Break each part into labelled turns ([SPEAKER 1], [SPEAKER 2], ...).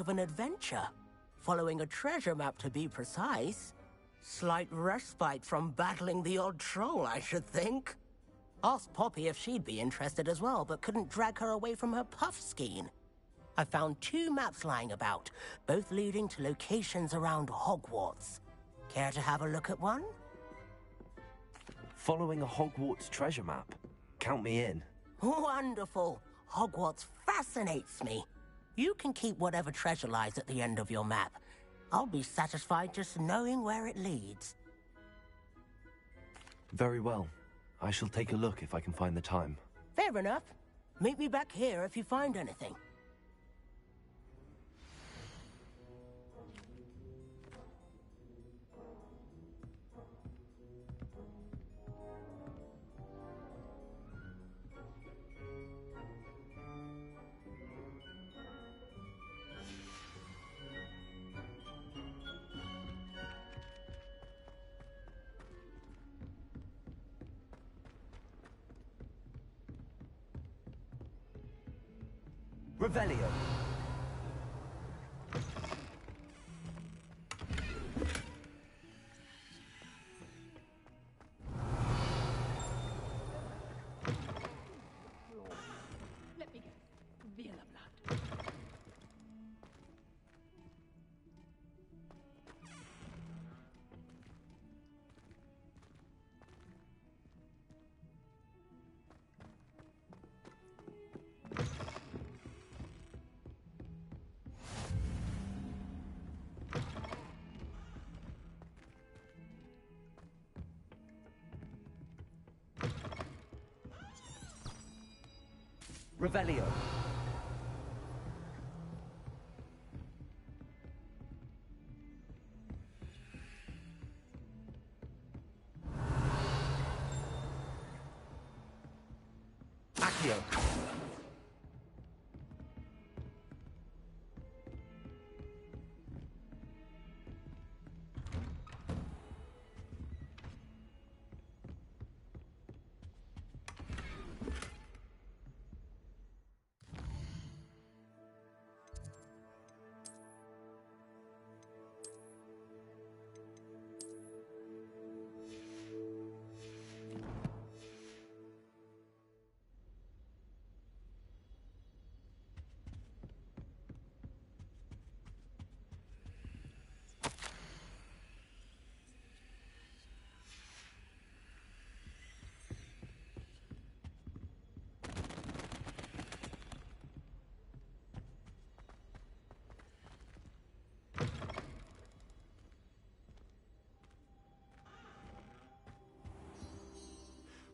[SPEAKER 1] of an adventure. Following a treasure map, to be precise. Slight respite from battling the odd troll, I should think. Asked Poppy if she'd be interested as well, but couldn't drag her away from her puff skein. I found 2 maps lying about, both leading to locations around Hogwarts. Care to have a look at one?
[SPEAKER 2] Following a Hogwarts treasure map? Count me in.
[SPEAKER 1] Wonderful. Hogwarts fascinates me. You can keep whatever treasure lies at the end of your map. I'll be satisfied just knowing where it leads.
[SPEAKER 2] Very well. I shall take a look if I can find the time.
[SPEAKER 1] Fair enough. Meet me back here if you find anything.
[SPEAKER 2] Revelio.
[SPEAKER 3] Let me go. Be in the blood.
[SPEAKER 2] Revelio. Accio.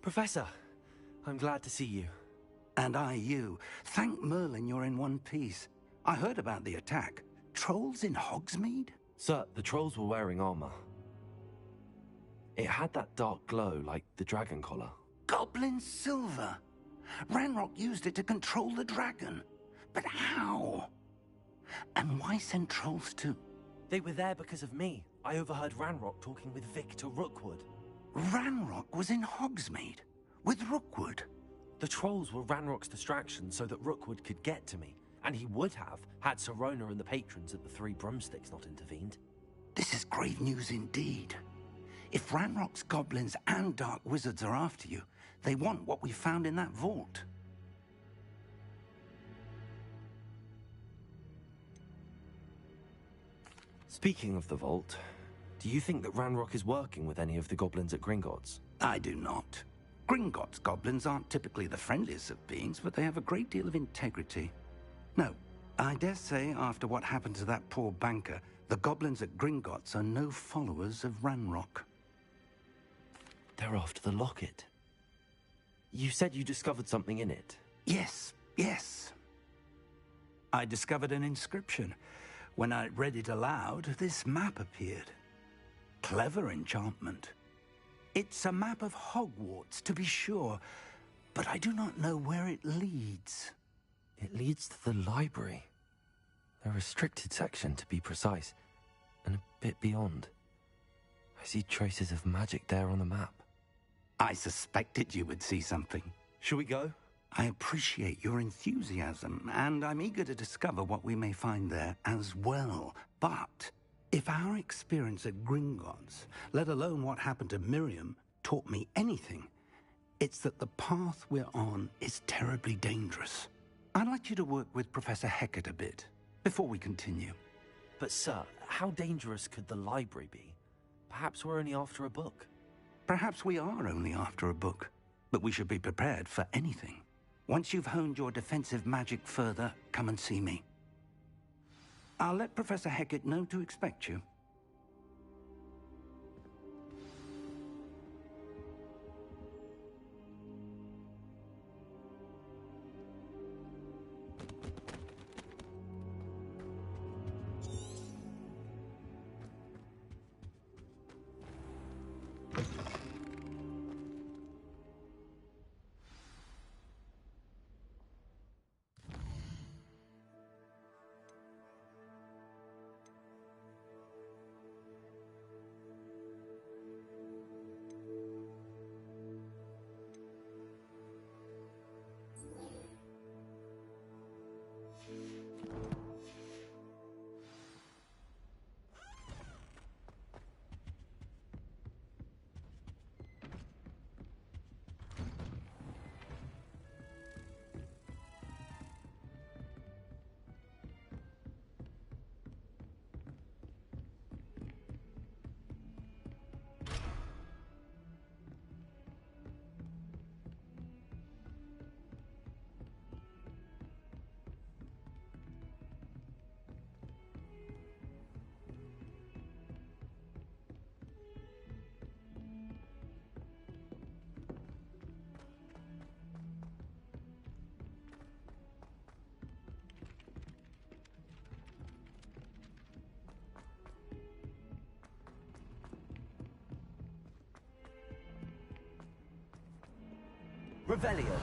[SPEAKER 2] Professor, I'm glad to see you.
[SPEAKER 4] And I you. Thank Merlin you're in one piece. I heard about the attack. Trolls in Hogsmeade?
[SPEAKER 2] Sir, the trolls were wearing armor. It had that dark glow like the dragon collar.
[SPEAKER 4] Goblin silver! Ranrock used it to control the dragon. But how? And why send trolls too?
[SPEAKER 2] They were there because of me. I overheard Ranrock talking with Victor Rookwood.
[SPEAKER 4] Ranrock was in Hogsmeade? With Rookwood?
[SPEAKER 2] The trolls were Ranrock's distraction so that Rookwood could get to me. And he would have, had Sirona and the patrons at the Three Broomsticks not intervened.
[SPEAKER 4] This is grave news indeed. If Ranrock's goblins and dark wizards are after you, they want what we found in that vault.
[SPEAKER 2] Speaking of the vault, do you think that Ranrock is working with any of the goblins at Gringotts?
[SPEAKER 4] I do not. Gringotts goblins aren't typically the friendliest of beings, but they have a great deal of integrity. No, I dare say after what happened to that poor banker, the goblins at Gringotts are no followers of Ranrock.
[SPEAKER 2] They're after the locket. You said you discovered something in it.
[SPEAKER 4] Yes. I discovered an inscription. When I read it aloud, this map appeared. Clever enchantment. It's a map of Hogwarts, to be sure, but I do not know where it leads.
[SPEAKER 2] It leads to the library. The restricted section, to be precise, and a bit beyond. I see traces of magic there on the map.
[SPEAKER 4] I suspected you would see something.
[SPEAKER 2] Shall we go?
[SPEAKER 4] I appreciate your enthusiasm, and I'm eager to discover what we may find there as well. But if our experience at Gringotts, let alone what happened to Miriam, taught me anything, it's that the path we're on is terribly dangerous. I'd like you to work with Professor Hecat a bit before we continue.
[SPEAKER 2] But sir, how dangerous could the library be? Perhaps we're only after a book.
[SPEAKER 4] Perhaps we are only after a book, but we should be prepared for anything. Once you've honed your defensive magic further, come and see me. I'll let Professor Hecat know to expect you.
[SPEAKER 2] Revelio.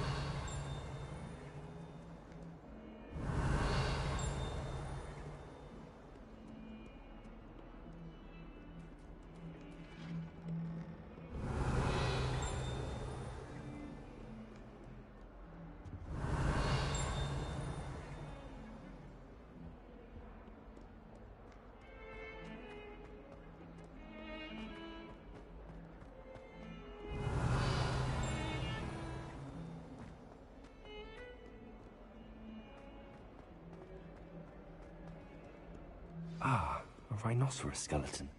[SPEAKER 2] Ah, a rhinoceros skeleton.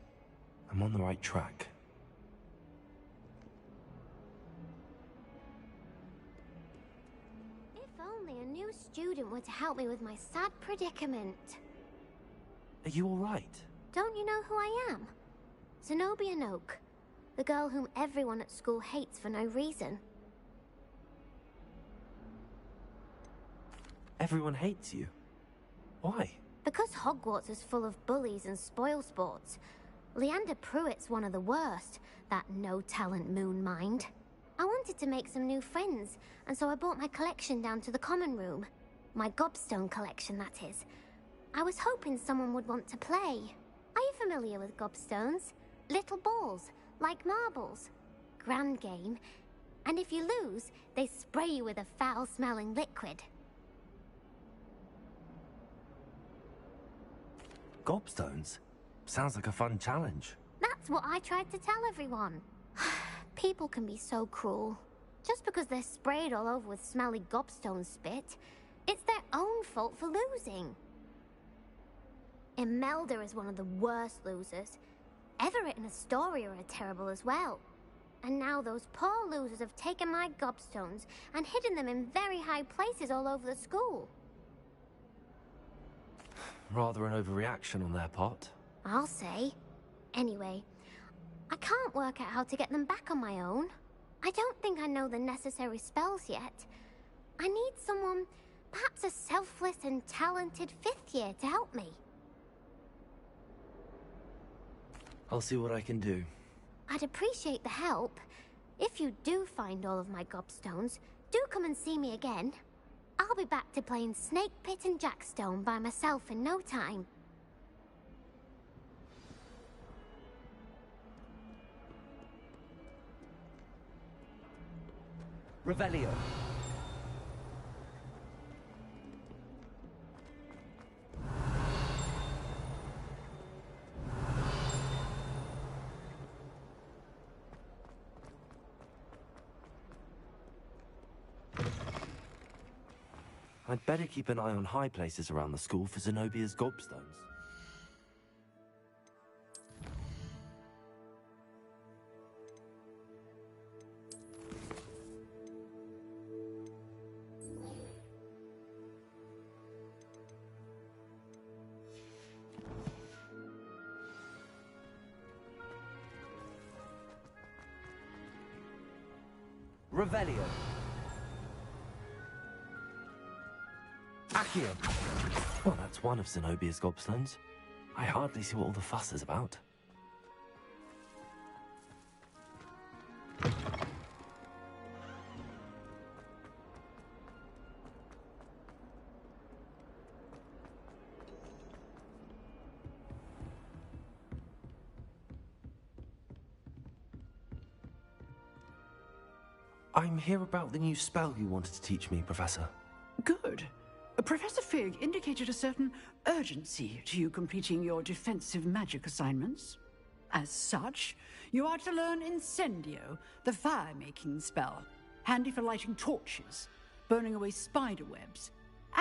[SPEAKER 2] I'm on the right track.
[SPEAKER 5] If only a new student were to help me with my sad predicament.
[SPEAKER 2] Are you all right?
[SPEAKER 5] Don't you know who I am? Zenobia Noak, the girl whom everyone at school hates for no reason.
[SPEAKER 2] Everyone hates you. Why?
[SPEAKER 5] Because Hogwarts is full of bullies and spoilsports. Leander Pruitt's one of the worst, that no-talent moon mind. I wanted to make some new friends, and so I brought my collection down to the common room. My gobstone collection, that is. I was hoping someone would want to play. Are you familiar with gobstones? Little balls, like marbles. Grand game. And if you lose, they spray you with a foul-smelling liquid.
[SPEAKER 2] Gobstones? Sounds like a fun challenge.
[SPEAKER 5] That's what I tried to tell everyone. People can be so cruel. Just because they're sprayed all over with smelly gobstone spit, it's their own fault for losing. Imelda is one of the worst losers. Everett and Astoria are terrible as well. And now those poor losers have taken my gobstones and hidden them in very high places all over the school.
[SPEAKER 2] Rather an overreaction on their part.
[SPEAKER 5] I'll say. Anyway, I can't work out how to get them back on my own. I don't think I know the necessary spells yet. I need someone, perhaps a selfless and talented 5th year to help me.
[SPEAKER 2] I'll see what I can do.
[SPEAKER 5] I'd appreciate the help. If you do find all of my gobstones, do come and see me again. I'll be back to playing Snake Pit and Jackstone by myself in no time.
[SPEAKER 2] Revelio. I'd better keep an eye on high places around the school for Zenobia's gobstones.
[SPEAKER 6] Revelio.
[SPEAKER 2] Accio. Well, that's one of Zenobia's gobstones. I hardly see what all the fuss is about. I'm here about the new spell you wanted to teach me, Professor.
[SPEAKER 7] Good. Professor Fig indicated a certain urgency to you completing your defensive magic assignments. As such, you are to learn Incendio, the fire-making spell, handy for lighting torches, burning away spider webs,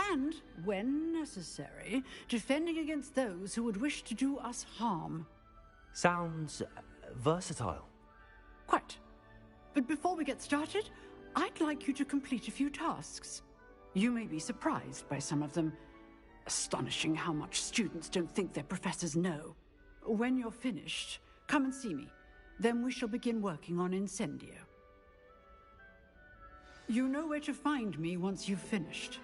[SPEAKER 7] and, when necessary, defending against those who would wish to do us harm.
[SPEAKER 2] Sounds versatile.
[SPEAKER 7] Quite. But before we get started, I'd like you to complete a few tasks. You may be surprised by some of them. Astonishing how much students don't think their professors know. When you're finished, come and see me. Then we shall begin working on Incendio. You know where to find me once you've finished.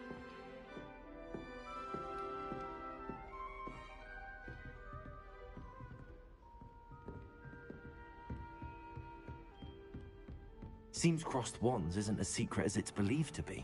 [SPEAKER 2] Seems crossed wands isn't as secret as it's believed to be.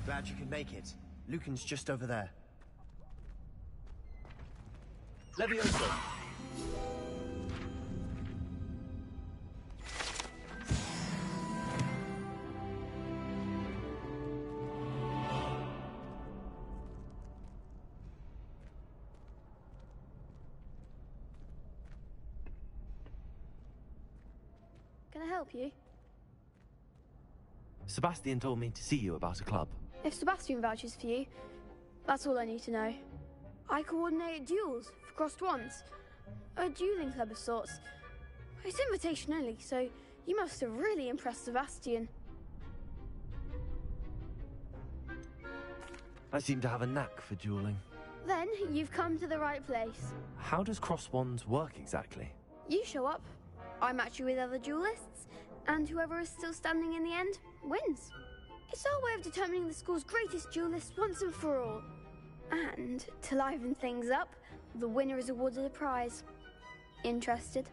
[SPEAKER 6] Glad you could make it. Lucan's just over there. Levioso!
[SPEAKER 8] Can I help you?
[SPEAKER 2] Sebastian told me to see you about a club.
[SPEAKER 8] If Sebastian vouches for you, that's all I need to know. I coordinate duels for crossed wands. A dueling club of sorts. It's invitation only, so you must have really impressed Sebastian.
[SPEAKER 2] I seem to have a knack for dueling.
[SPEAKER 8] Then you've come to the right place.
[SPEAKER 2] How does cross wands work exactly?
[SPEAKER 8] You show up, I match you with other duelists, and whoever is still standing in the end wins. It's our way of determining the school's greatest duelist once and for all. And to liven things up, the winner is awarded a prize. Interested?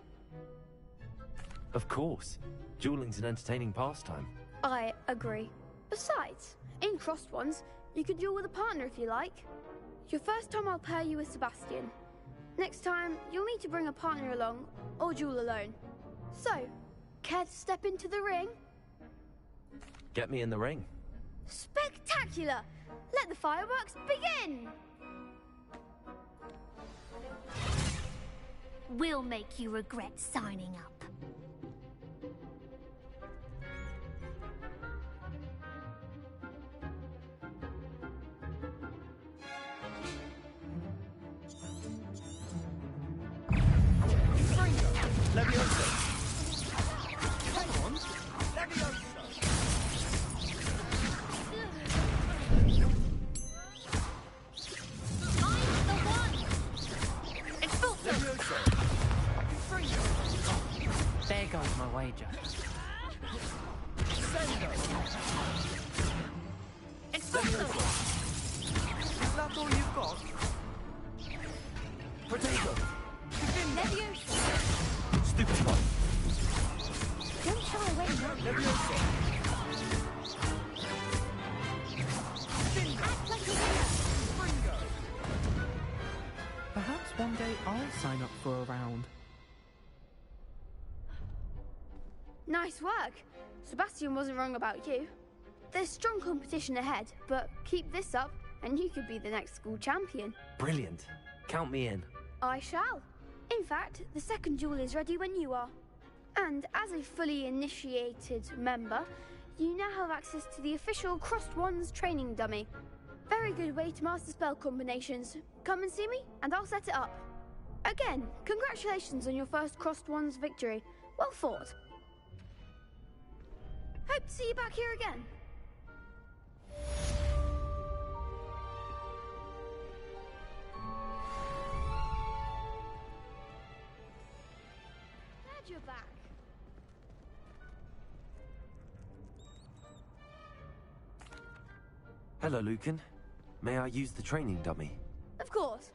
[SPEAKER 2] Of course. Dueling's an entertaining pastime.
[SPEAKER 8] I agree. Besides, in crossed ones, you could duel with a partner if you like. Your first time I'll pair you with Sebastian. Next time, you'll need to bring a partner along, or duel alone. So, care to step into the ring?
[SPEAKER 2] Get me in the ring.
[SPEAKER 8] Spectacular! Let the fireworks begin!
[SPEAKER 5] We'll make you regret signing up.
[SPEAKER 6] Levioso! Come on! Levioso!
[SPEAKER 3] I'm the one! Expulso!
[SPEAKER 6] Levioso!
[SPEAKER 9] There goes my wager.
[SPEAKER 6] Sendo!
[SPEAKER 3] Expulso!
[SPEAKER 6] Is that all you've got? Potato!
[SPEAKER 3] Levioso!
[SPEAKER 6] Stupid one!
[SPEAKER 3] Don't shy away now.
[SPEAKER 6] Levioso!
[SPEAKER 3] Act like a winner!
[SPEAKER 6] Ringo!
[SPEAKER 9] Perhaps one day I'll sign up for a round.
[SPEAKER 8] Nice work. Sebastian wasn't wrong about you. There's strong competition ahead, but keep this up and you could be the next school champion.
[SPEAKER 2] Brilliant. Count me in.
[SPEAKER 8] I shall. In fact, the second duel is ready when you are. And as a fully initiated member, you now have access to the official Crossed Wands training dummy. Very good way to master spell combinations. Come and see me, and I'll set it up. Again, congratulations on your first Crossed Wands victory. Well fought. Hope to see you back here again. Glad you're back.
[SPEAKER 2] Hello, Lucan. May I use the training dummy?
[SPEAKER 8] Of course.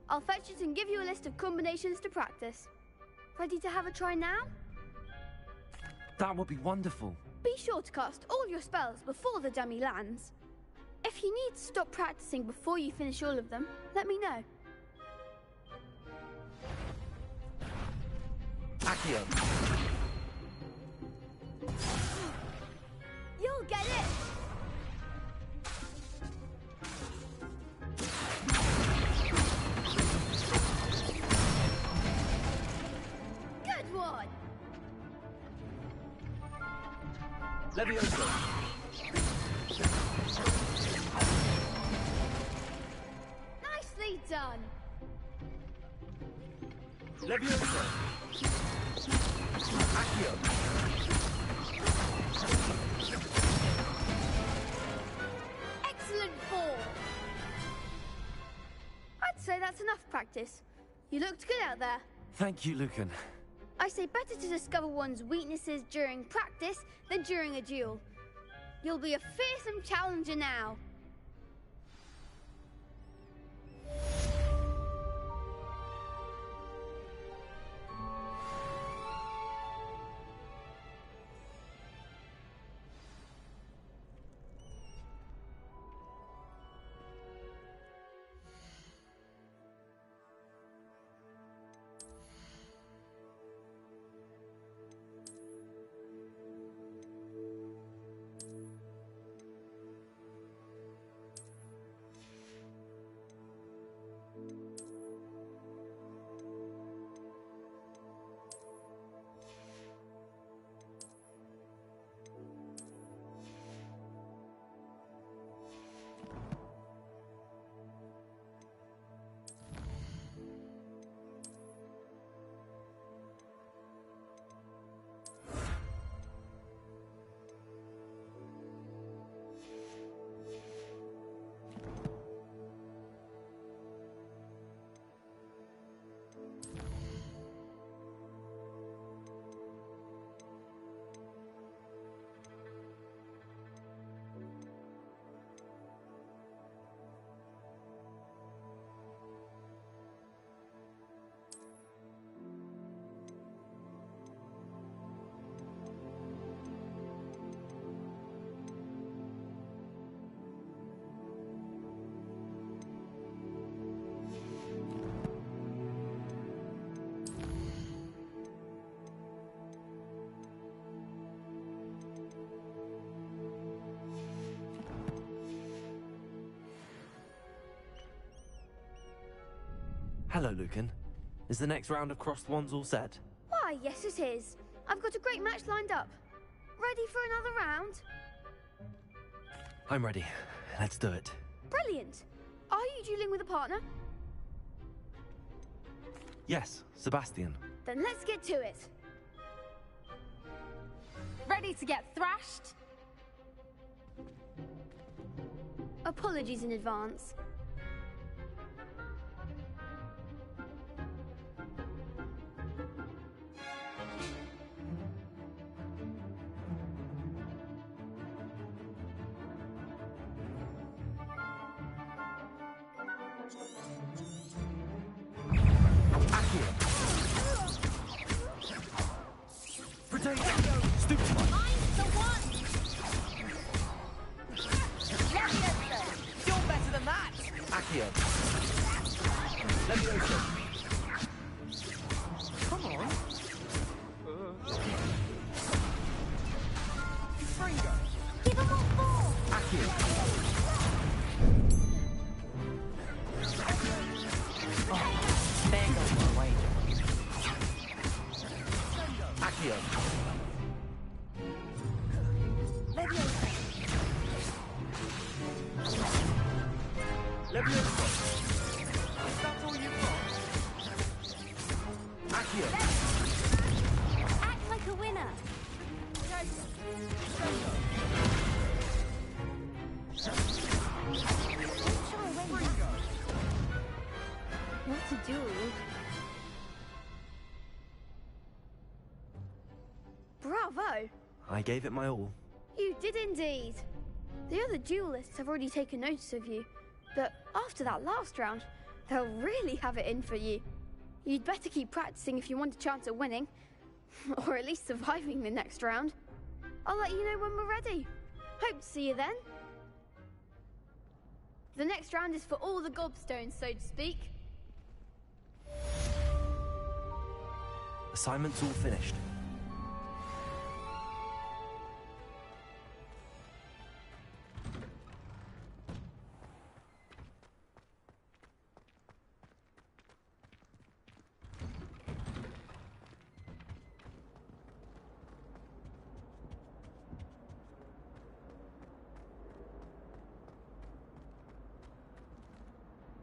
[SPEAKER 8] I'll fetch it and give you a list of combinations to practice. Ready to have a try now?
[SPEAKER 2] That would be wonderful.
[SPEAKER 8] Be sure to cast all your spells before the dummy lands. If you need to stop practicing before you finish all of them, let me know.
[SPEAKER 2] Accio!
[SPEAKER 8] You'll get it! Good one!
[SPEAKER 6] Levioso!
[SPEAKER 8] Nicely done!
[SPEAKER 6] Levioso! Accio!
[SPEAKER 8] Excellent form! I'd say that's enough practice. You looked good out there.
[SPEAKER 2] Thank you, Lucan.
[SPEAKER 8] I say better to discover one's weaknesses during practice than during a duel. You'll be a fearsome challenger now.
[SPEAKER 2] Hello, Lucan. Is the next round of Crossed Wands all set?
[SPEAKER 8] Why, yes it is. I've got a great match lined up. Ready for another round?
[SPEAKER 2] I'm ready. Let's do it.
[SPEAKER 8] Brilliant. Are you dueling with a partner?
[SPEAKER 2] Yes, Sebastian.
[SPEAKER 8] Then let's get to it.
[SPEAKER 3] Ready to get thrashed?
[SPEAKER 8] Apologies in advance.
[SPEAKER 2] Stupid one!
[SPEAKER 3] I'm the one! Levioso!
[SPEAKER 6] You're better than that!
[SPEAKER 2] Accio!
[SPEAKER 6] Levioso! Come on! Fringo!
[SPEAKER 3] Give him all four!
[SPEAKER 2] Accio!
[SPEAKER 9] Oh, there goes my wager.
[SPEAKER 2] Accio!
[SPEAKER 6] Levioso! Levioso! Is that all you've got?
[SPEAKER 2] Accio!
[SPEAKER 3] Act like a winner! Don't shy away now.
[SPEAKER 8] What to do? Bravo!
[SPEAKER 2] I gave it my all.
[SPEAKER 8] You did indeed. The other duelists have already taken notice of you, but after that last round, they'll really have it in for you. You'd better keep practicing if you want a chance at winning, or at least surviving the next round. I'll let you know when we're ready. Hope to see you then. The next round is for all the gobstones, so to speak.
[SPEAKER 2] Assignment's all finished.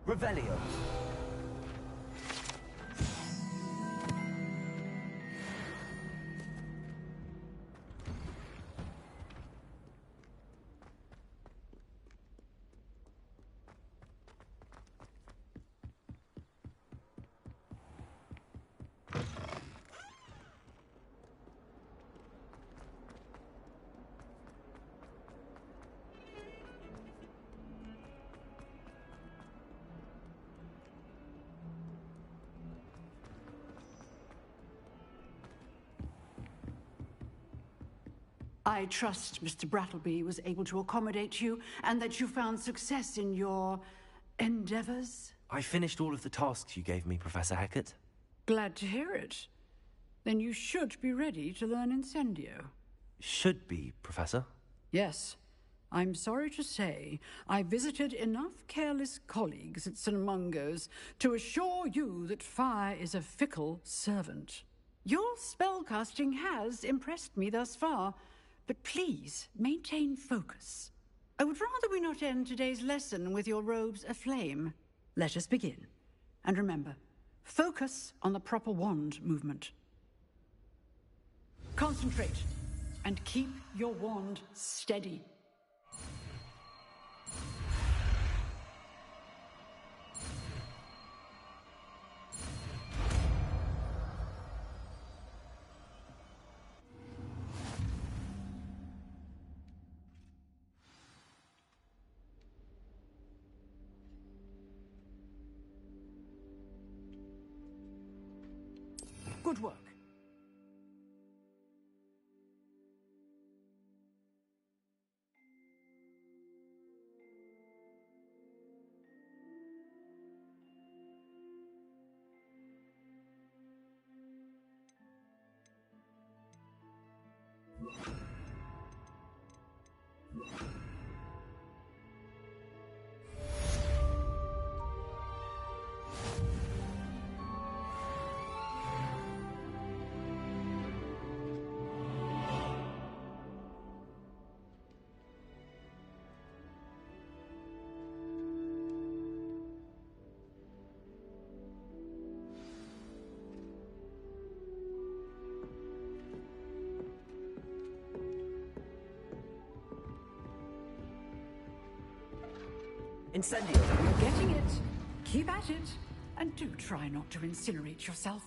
[SPEAKER 2] Revelio.
[SPEAKER 7] I trust Mr. Brattleby was able to accommodate you and that you found success in your endeavors.
[SPEAKER 2] I finished all of the tasks you gave me, Professor Hackett.
[SPEAKER 7] Glad to hear it. Then you should be ready to learn Incendio.
[SPEAKER 2] Should be, Professor.
[SPEAKER 7] Yes. I'm sorry to say, I visited enough careless colleagues at St. Mungo's to assure you that fire is a fickle servant. Your spellcasting has impressed me thus far, but please maintain focus. I would rather we not end today's lesson with your robes aflame. Let us begin. And remember, focus on the proper wand movement. Concentrate and keep your wand steady. Good work.
[SPEAKER 10] Incendio.
[SPEAKER 7] You're getting it. Keep at it. And do try not to incinerate yourself.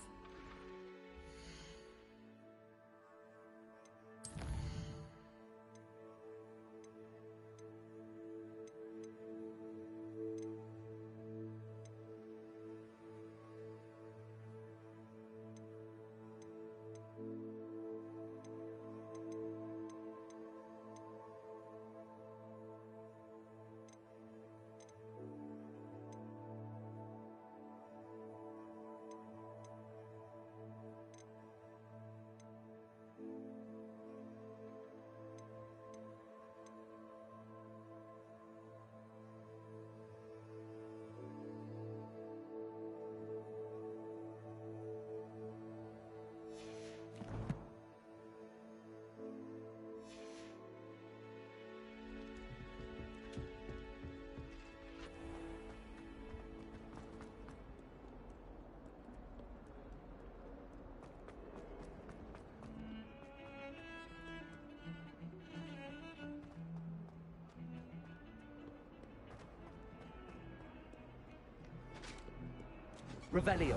[SPEAKER 10] Revelio.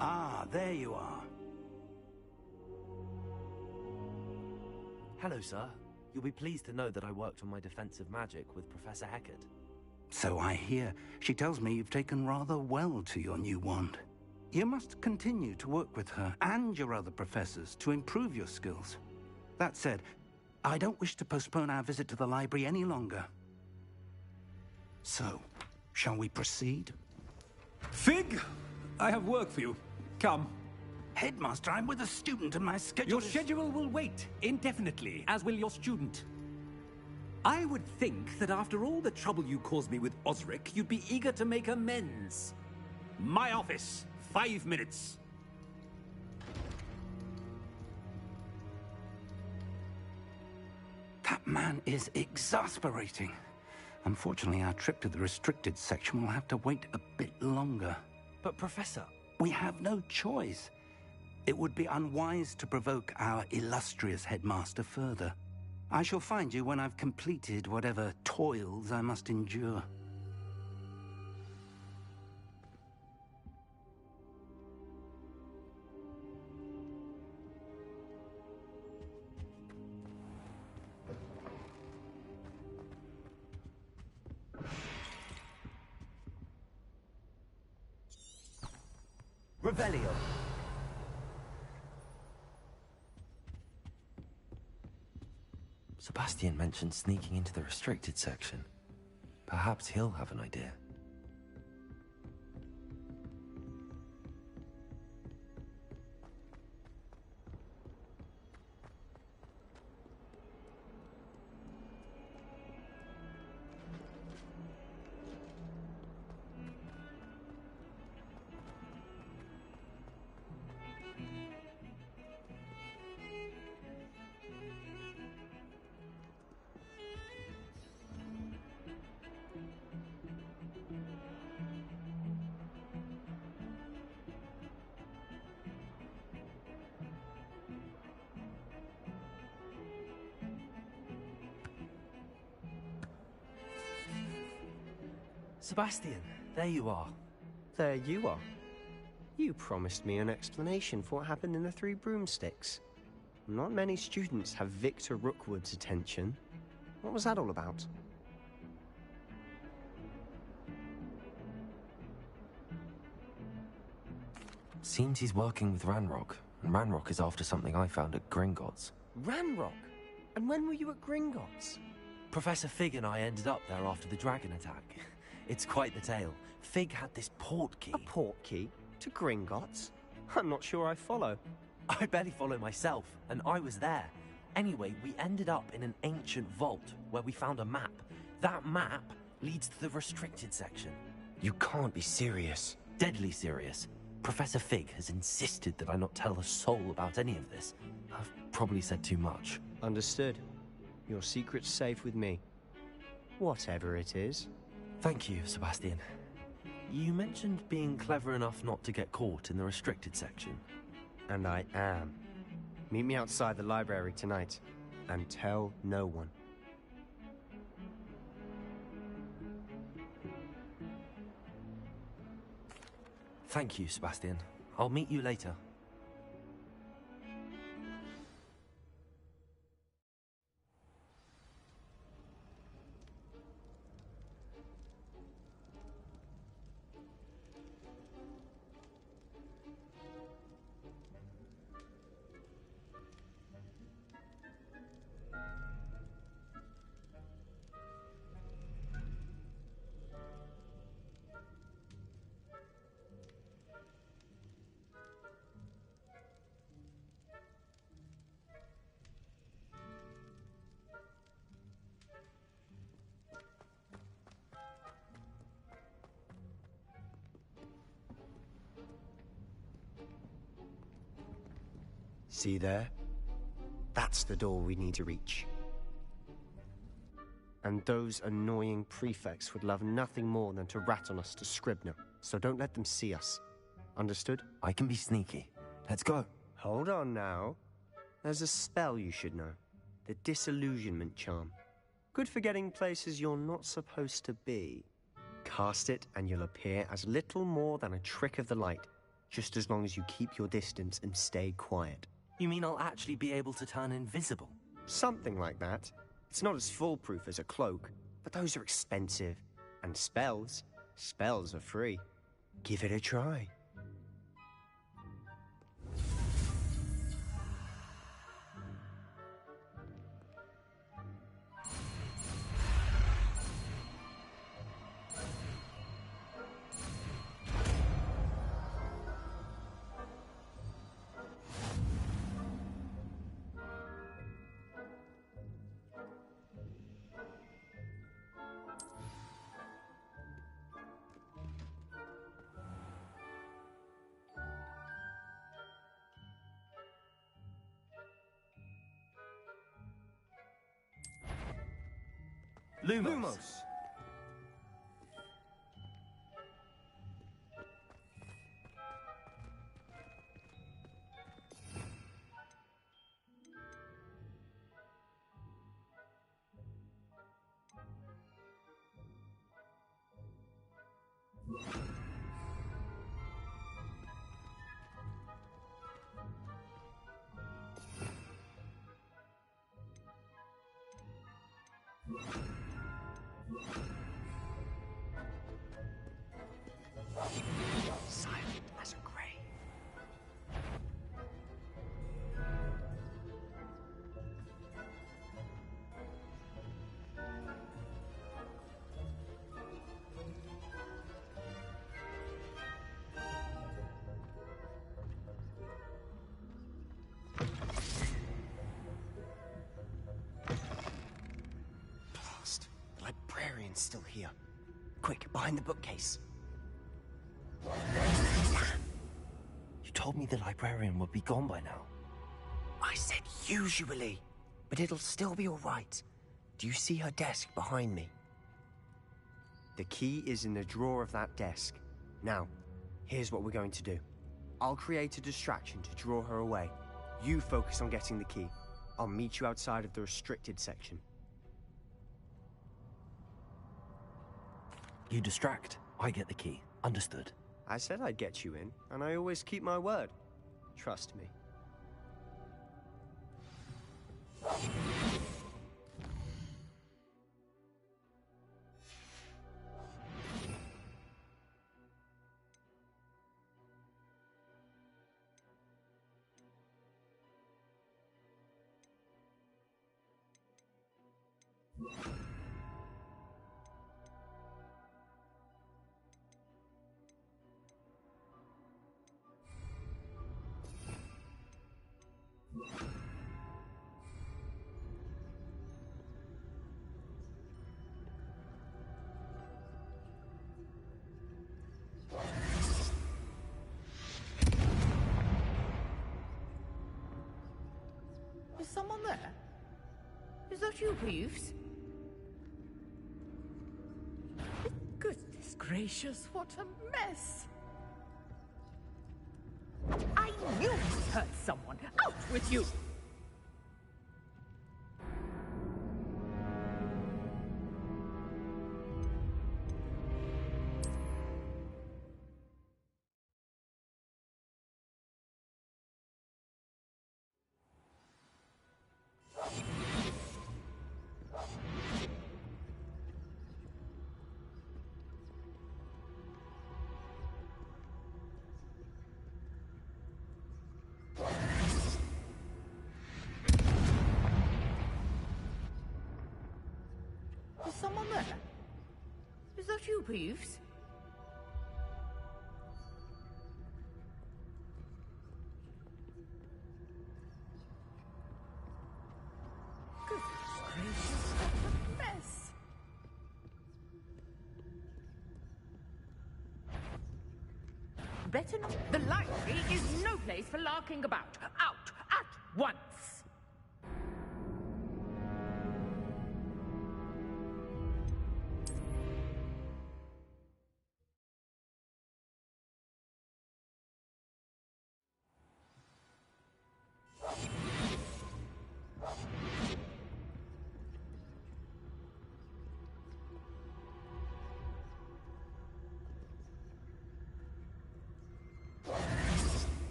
[SPEAKER 4] Ah, there you are.
[SPEAKER 10] Hello, sir. You'll be pleased to know that I worked on my defensive magic with Professor Heckard.
[SPEAKER 4] So I hear. She tells me you've taken rather well to your new wand. You must continue to work with her and your other professors to improve your skills. That said, I don't wish to postpone our visit to the library any longer. So, shall we proceed?
[SPEAKER 11] Fig, I have work for you. Come.
[SPEAKER 4] Headmaster, I'm with a student and my schedule
[SPEAKER 11] Your schedule will wait indefinitely, as will your student. I would think that after all the trouble you caused me with Osric, you'd be eager to make amends. My office, 5 minutes.
[SPEAKER 4] That man is exasperating. Unfortunately, our trip to the restricted section will have to wait a bit longer.
[SPEAKER 10] But, Professor...
[SPEAKER 4] We have no choice. It would be unwise to provoke our illustrious headmaster further. I shall find you when I've completed whatever toils I must endure.
[SPEAKER 10] Revelio.
[SPEAKER 2] Sebastian mentioned sneaking into the restricted section. Perhaps he'll have an idea.
[SPEAKER 10] Sebastian, there you are.
[SPEAKER 12] There you are. You promised me an explanation for what happened in the Three Broomsticks. Not many students have Victor Rookwood's attention. What was that all about?
[SPEAKER 2] Seems he's working with Ranrock, and Ranrock is after something I found at Gringotts.
[SPEAKER 12] Ranrock? And when were you at Gringotts?
[SPEAKER 10] Professor Fig and I ended up there after the dragon attack. It's quite the tale. Fig had this port key.
[SPEAKER 12] A port key? To Gringotts? I'm not sure I follow.
[SPEAKER 10] I barely follow myself, and I was there. Anyway, we ended up in an ancient vault where we found a map. That map leads to the restricted section.
[SPEAKER 12] You can't be serious.
[SPEAKER 10] Deadly serious. Professor Fig has insisted that I not tell a soul about any of this. I've probably said too much.
[SPEAKER 12] Understood. Your secret's safe with me. Whatever it is.
[SPEAKER 10] Thank you, Sebastian. You mentioned being clever enough not to get caught in the restricted section.
[SPEAKER 12] And I am. Meet me outside the library tonight, and tell no one.
[SPEAKER 10] Thank you, Sebastian. I'll meet you later.
[SPEAKER 12] See there? That's the door we need to reach. And those annoying prefects would love nothing more than to rat on us to Scribner, so don't let them see us. Understood?
[SPEAKER 10] I can be sneaky. Let's go.
[SPEAKER 12] Hold on now. There's a spell you should know. The Disillusionment Charm. Good for getting places you're not supposed to be. Cast it and you'll appear as little more than a trick of the light, just as long as you keep your distance and stay quiet.
[SPEAKER 10] You mean I'll actually be able to turn invisible?
[SPEAKER 12] Something like that. It's not as foolproof as a cloak, but those are expensive. And spells are free. Give it a try.
[SPEAKER 10] Lumos.
[SPEAKER 12] Silent as a grave. Blast. The librarian's still here. Quick, behind the bookcase.
[SPEAKER 10] You told me the librarian would be gone by now.
[SPEAKER 12] I said usually, but it'll still be all right. Do you see her desk behind me? The key is in the drawer of that desk. Now, here's what we're going to do. I'll create a distraction to draw her away. You focus on getting the key. I'll meet you outside of the restricted section.
[SPEAKER 10] You distract, I get the key. Understood.
[SPEAKER 12] I said I'd get you in, and I always keep my word. Trust me.
[SPEAKER 13] Is that you, Peeves? Goodness gracious, what a mess! I knew I heard someone! Out with you! Is someone there? Is that you, Peeves? Goodness gracious, what a mess! Better not. The library is no place for larking about. Out at once!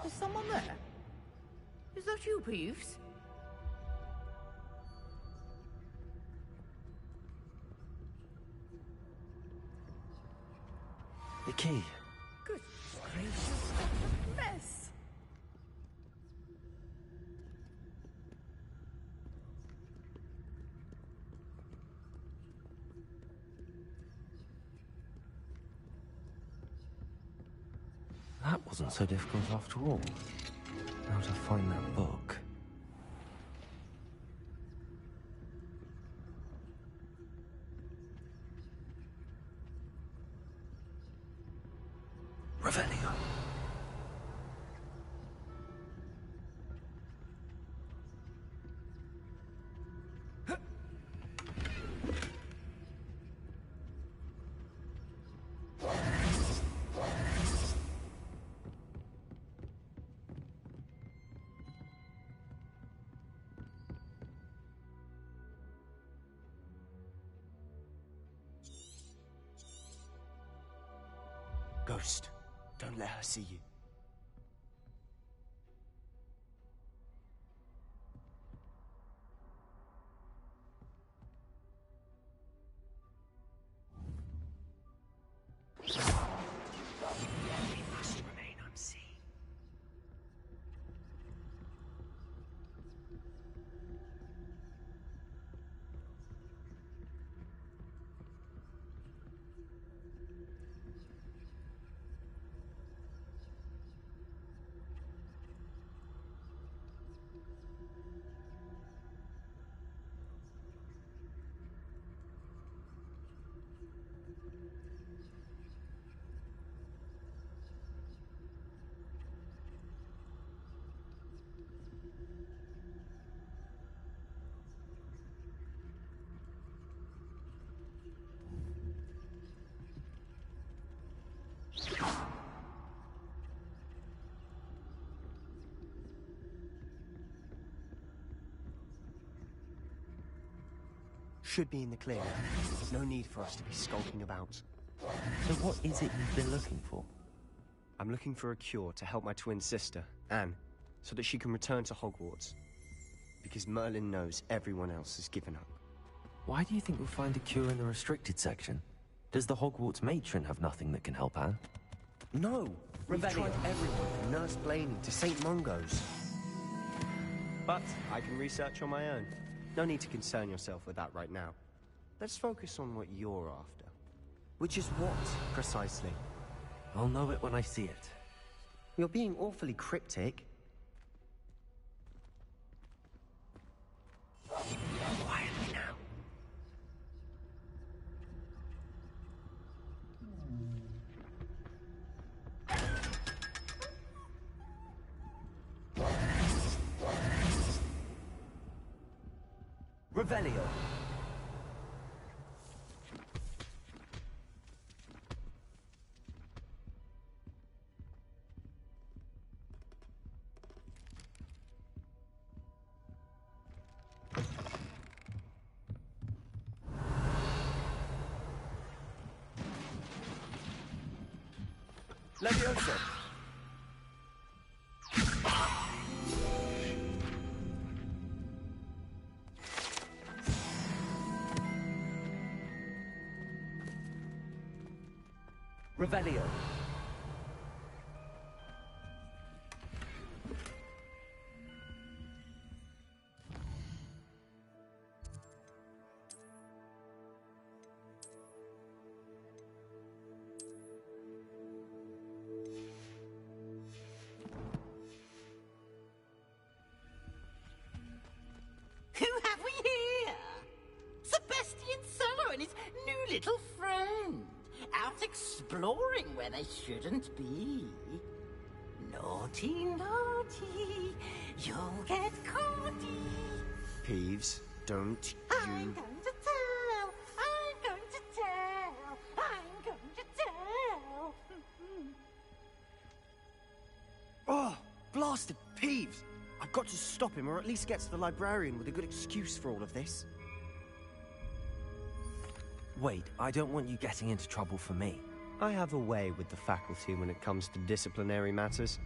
[SPEAKER 13] Is someone there? Is that you, Peeves?
[SPEAKER 2] The key.
[SPEAKER 13] Goodness gracious, what a mess!
[SPEAKER 2] That wasn't so difficult after all. Now to find that book. Revelio.
[SPEAKER 12] Ghost, don't let her see you. We must remain unseen. Should be in the clear. No need for us to be skulking about.
[SPEAKER 2] So what is it you've been looking for?
[SPEAKER 12] I'm looking for a cure to help my twin sister, Anne, so that she can return to Hogwarts. Because Merlin knows everyone else has given up.
[SPEAKER 2] Why do you think we'll find a cure in the restricted section? Does the Hogwarts matron have nothing that can help Anne?
[SPEAKER 12] No! We've tried everyone from Nurse Blaney to St. Mungo's. But I can research on my own. No need to concern yourself with that right now. Let's focus on what you're after. Which is what, precisely?
[SPEAKER 2] I'll know it when I see it.
[SPEAKER 12] You're being awfully cryptic. Quietly now.
[SPEAKER 10] Revelio.
[SPEAKER 12] Leviosa!
[SPEAKER 10] Revelio.
[SPEAKER 1] Who have we here? Sebastian Cello and his new little friend. Out exploring where they shouldn't be. Naughty, naughty, you'll get caughty.
[SPEAKER 12] Peeves, don't
[SPEAKER 1] I'm
[SPEAKER 12] you...
[SPEAKER 1] going to tell, I'm going to tell, I'm going to tell.
[SPEAKER 12] Oh, blasted Peeves! I've got to stop him, or at least get to the librarian with a good excuse for all of this.
[SPEAKER 10] Wait, I don't want you getting into trouble for me.
[SPEAKER 12] I have a way with the faculty when it comes to disciplinary matters.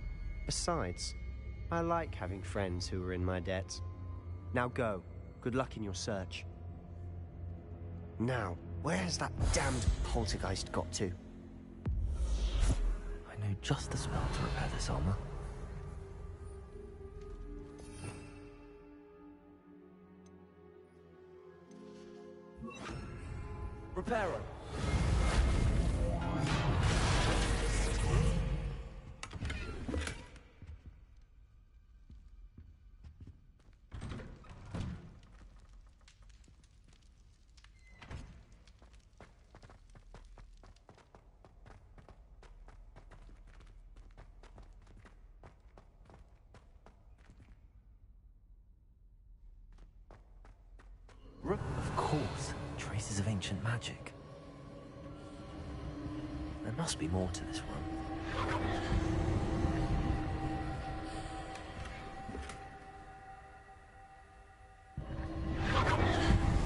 [SPEAKER 12] Besides, I like having friends who are in my debt. Now go. Good luck in your search. Now, where has that damned poltergeist got to?
[SPEAKER 2] I know just the spell to repair this armor.
[SPEAKER 10] Reparo.
[SPEAKER 2] Of course, traces of ancient magic. There must be more to this one.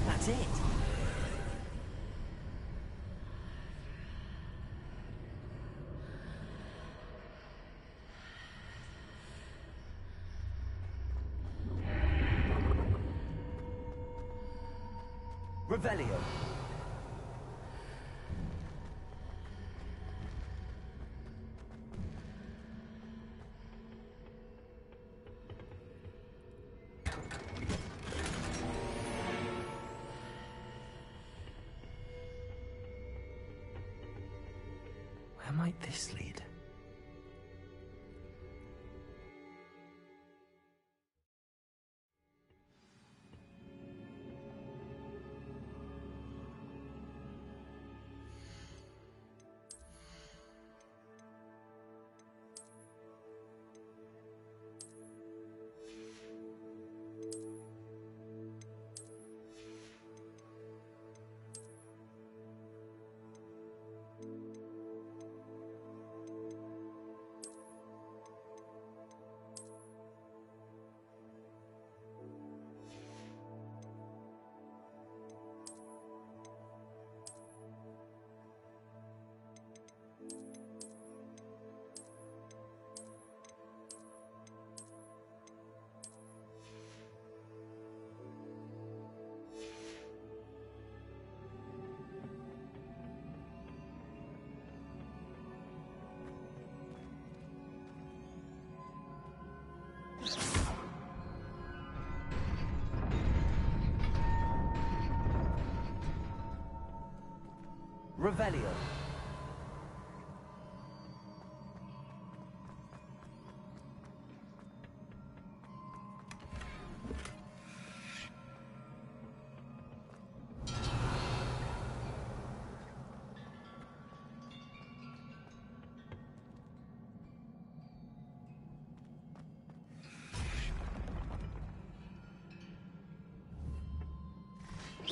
[SPEAKER 10] That's it. Revelio.
[SPEAKER 2] Where might this lead?
[SPEAKER 10] Revelio.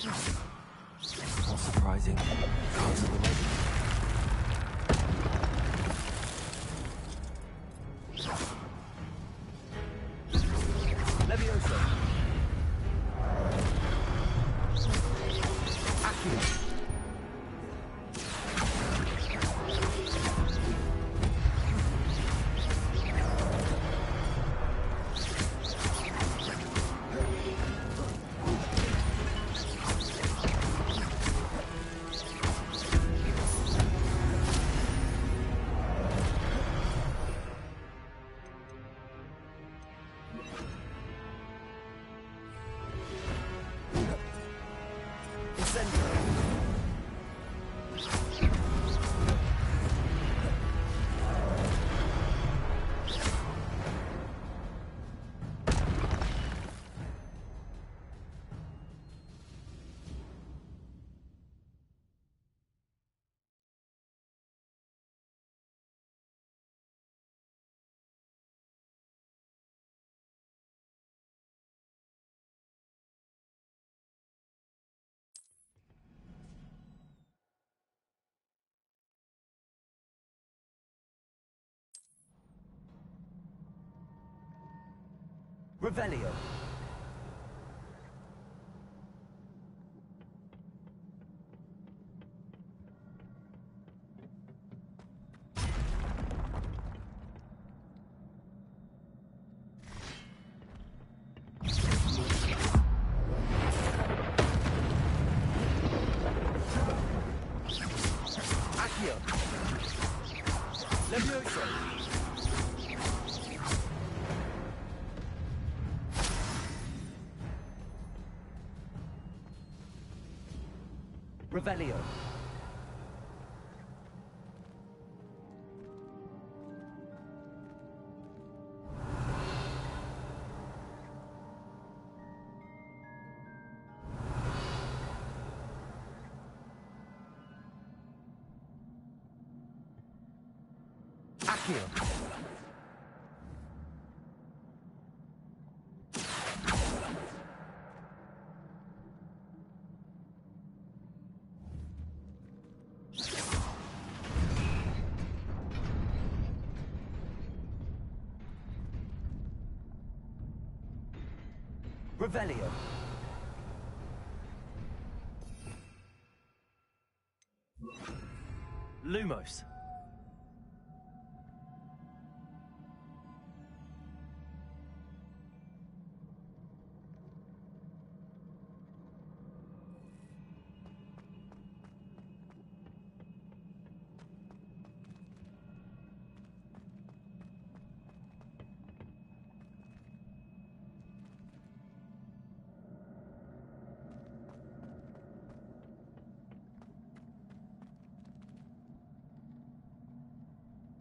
[SPEAKER 2] Not surprising. Cards are the way.
[SPEAKER 10] Levioso. Accio. Revelio. Accio. Levioso. Revelio. Accio. Revelio. Lumos.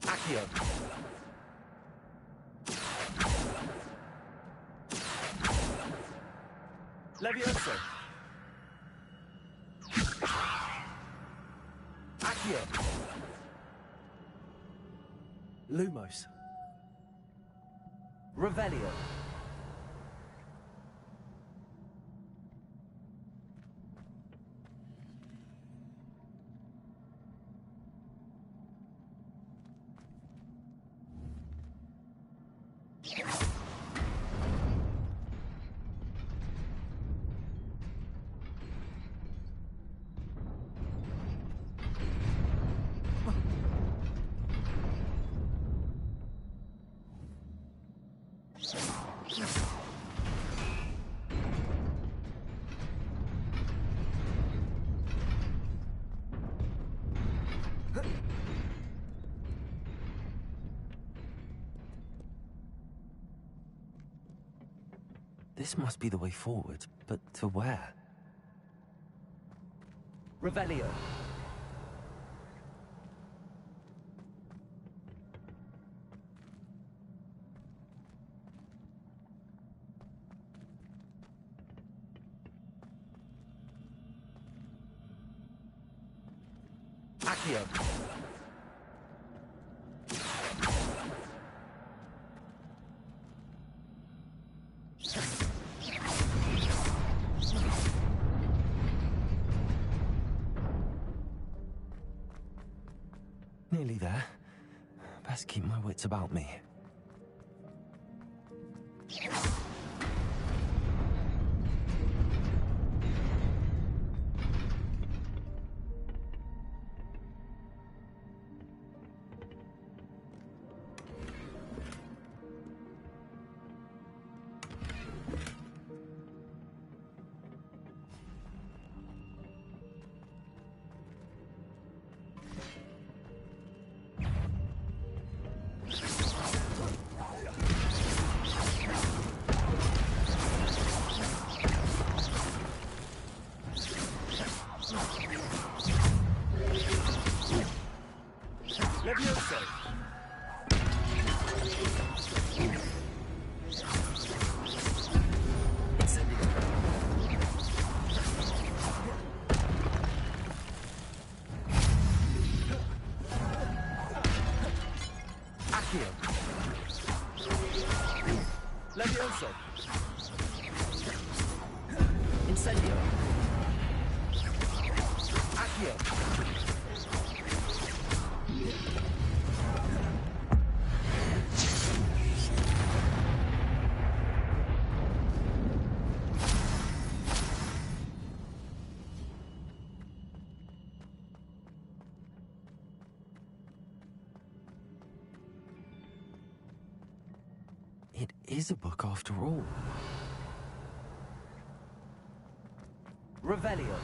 [SPEAKER 10] Accio. Levioso. Accio. Lumos. Revelio.
[SPEAKER 2] This must be the way forward, but to where?
[SPEAKER 10] Revelio. Accio.
[SPEAKER 2] nearly there. Best keep my wits about me.
[SPEAKER 11] Levioso!
[SPEAKER 10] Accio. Levioso. Incendio. Accio.
[SPEAKER 2] It is a book after all.
[SPEAKER 10] Revelio.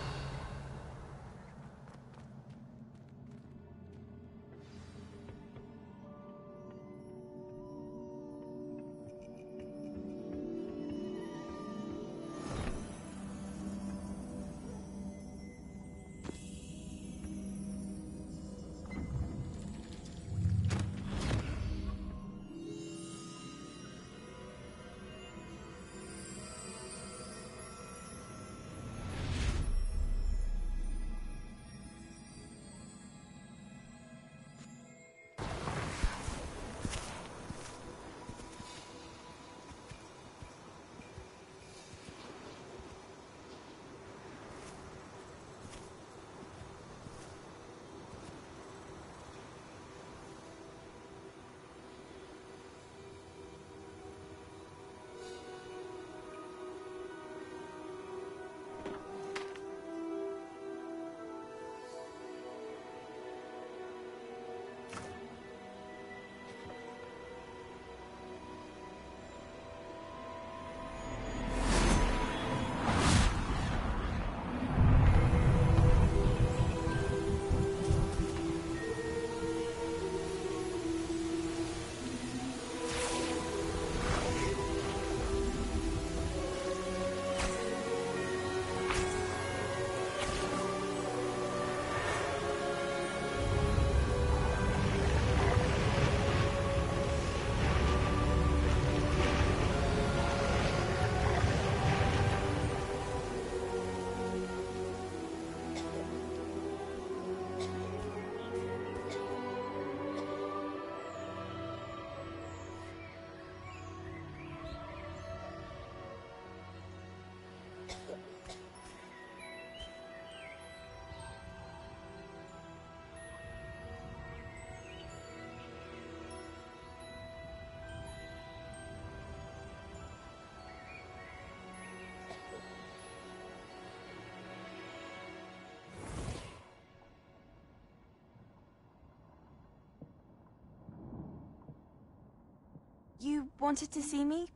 [SPEAKER 14] You wanted to see me?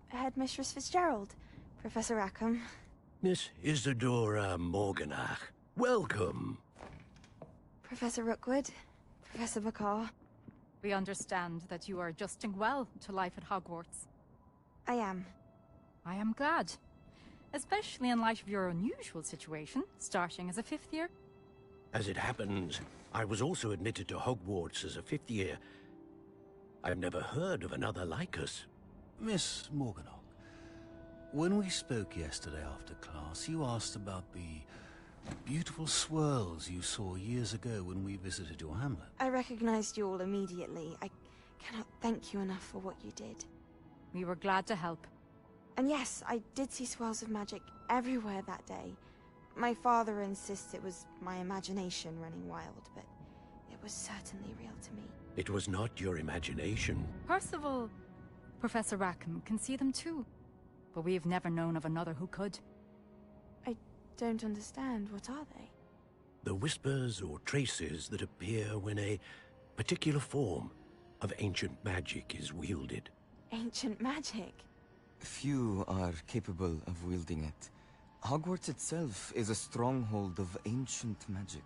[SPEAKER 14] Headmistress Fitzgerald, Professor Rackham.
[SPEAKER 15] Miss Isadora Morganach, welcome.
[SPEAKER 14] Professor Rookwood, Professor Bakar.
[SPEAKER 13] We understand that you are adjusting well to life at Hogwarts.
[SPEAKER 14] I am.
[SPEAKER 13] I am glad. Especially in light of your unusual situation, starting as a 5th year.
[SPEAKER 15] As it happens, I was also admitted to Hogwarts as a 5th year. I've never heard of another like us.
[SPEAKER 16] Miss Morganach, when we spoke yesterday after class, you asked about the beautiful swirls you saw years ago when we visited your hamlet.
[SPEAKER 14] I recognized you all immediately. I cannot thank you enough for what you did.
[SPEAKER 13] We were glad to help.
[SPEAKER 14] And yes, I did see swirls of magic everywhere that day. My father insists it was my imagination running wild, but it was certainly real to me.
[SPEAKER 15] It was not your imagination.
[SPEAKER 13] Percival, Professor Rackham can see them too. But we've never known of another who could.
[SPEAKER 14] I don't understand. What are they?
[SPEAKER 15] The whispers or traces that appear when a particular form of ancient magic is wielded.
[SPEAKER 14] Ancient magic?
[SPEAKER 17] Few are capable of wielding it. Hogwarts itself is a stronghold of ancient magic.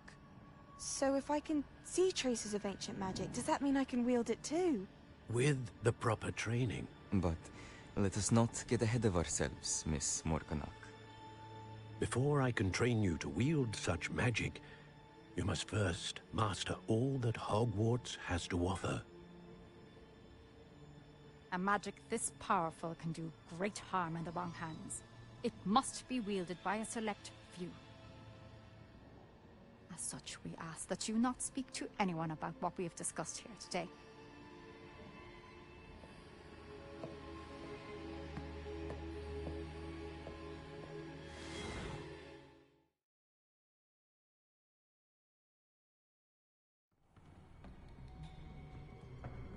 [SPEAKER 14] So if I can see traces of ancient magic, does that mean I can wield it too?
[SPEAKER 15] With the proper training.
[SPEAKER 17] But let us not get ahead of ourselves, Miss Morganach.
[SPEAKER 15] Before I can train you to wield such magic, you must first master all that Hogwarts has to offer.
[SPEAKER 13] A magic this powerful can do great harm in the wrong hands. It must be wielded by a select few. As such, we ask that you not speak to anyone about what we have discussed here today.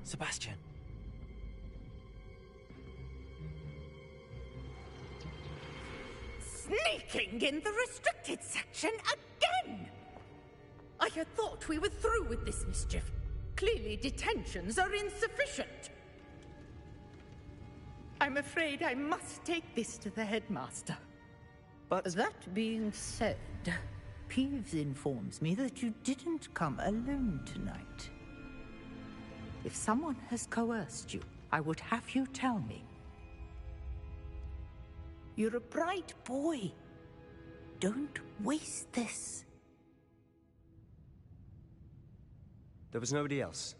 [SPEAKER 10] Sebastian.
[SPEAKER 18] Sneaking in the restricted section again! I had thought we were through with this mischief. Clearly detentions are insufficient. I'm afraid I must take this to the headmaster.
[SPEAKER 19] But that being said, Peeves informs me that you didn't come alone tonight. If someone has coerced you, I would have you tell me. You're a bright boy. Don't waste this.
[SPEAKER 12] There was nobody else.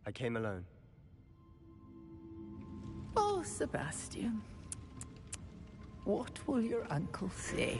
[SPEAKER 12] I came alone.
[SPEAKER 19] Oh, Sebastian. What will your uncle say?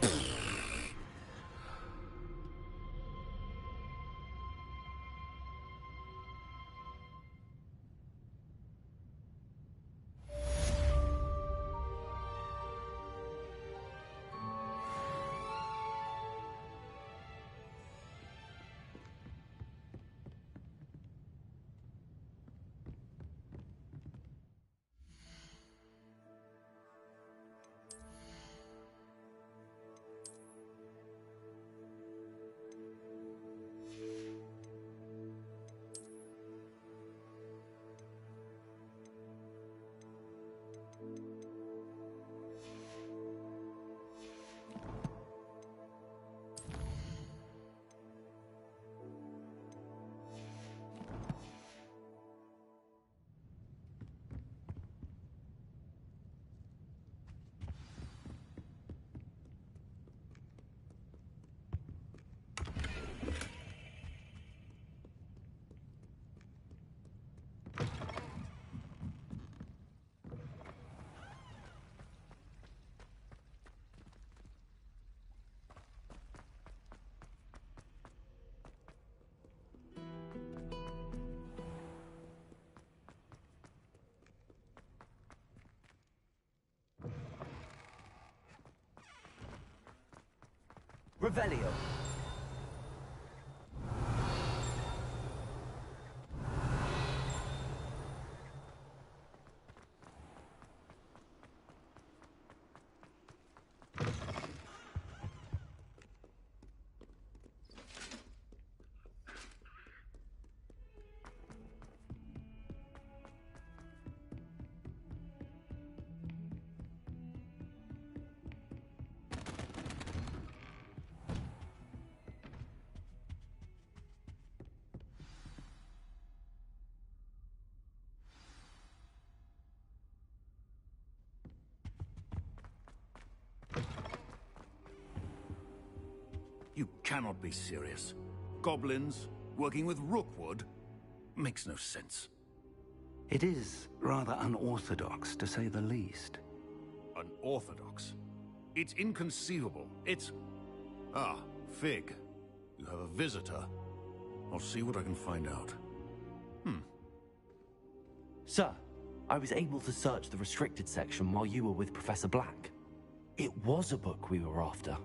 [SPEAKER 10] Revelio.
[SPEAKER 16] You cannot be serious. Goblins working with Rookwood makes no sense.
[SPEAKER 4] It is rather unorthodox, to say the least.
[SPEAKER 16] Unorthodox? It's inconceivable. It's... Ah, Fig. You have a visitor. I'll see what I can find out.
[SPEAKER 10] Sir, I was able to search the restricted section while you were with Professor Black. It was a book we were after.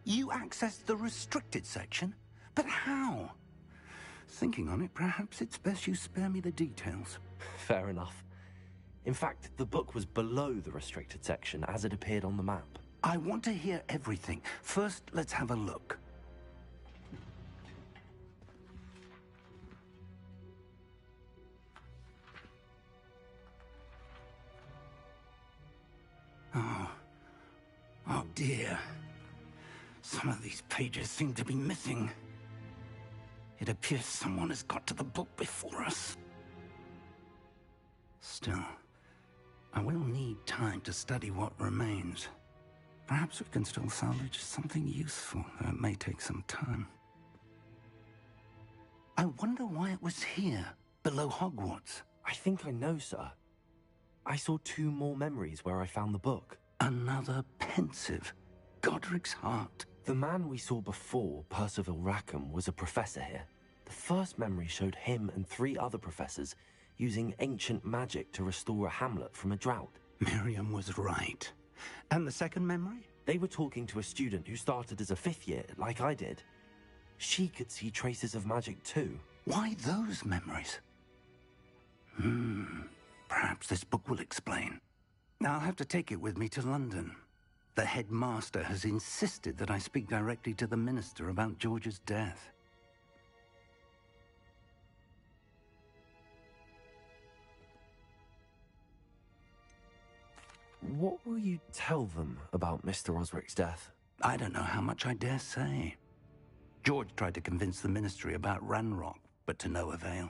[SPEAKER 4] You accessed the restricted section? But how? Thinking on it, perhaps it's best you spare me the details.
[SPEAKER 10] Fair enough. In fact, the book was below the restricted section as it appeared on the map.
[SPEAKER 4] I want to hear everything. First, let's have a look. Oh dear. Some of these pages seem to be missing. It appears someone has got to the book before us. Still, I will need time to study what remains. Perhaps we can still salvage something useful, though it may take some time. I wonder why it was here, below Hogwarts.
[SPEAKER 10] I think I know, sir. I saw 2 more memories where I found the book.
[SPEAKER 4] Another pensive. Godric's heart.
[SPEAKER 10] The man we saw before, Percival Rackham, was a professor here. The first memory showed him and 3 other professors using ancient magic to restore a hamlet from a drought.
[SPEAKER 4] Miriam was right. And the second memory?
[SPEAKER 10] They were talking to a student who started as a 5th year, like I did. She could see traces of magic too.
[SPEAKER 4] Why those memories? Perhaps this book will explain. I'll have to take it with me to London. The headmaster has insisted that I speak directly to the minister about George's death.
[SPEAKER 10] What will you tell them about Mr. Osric's death?
[SPEAKER 4] I don't know how much I dare say. George tried to convince the ministry about Ranrock, but to no avail.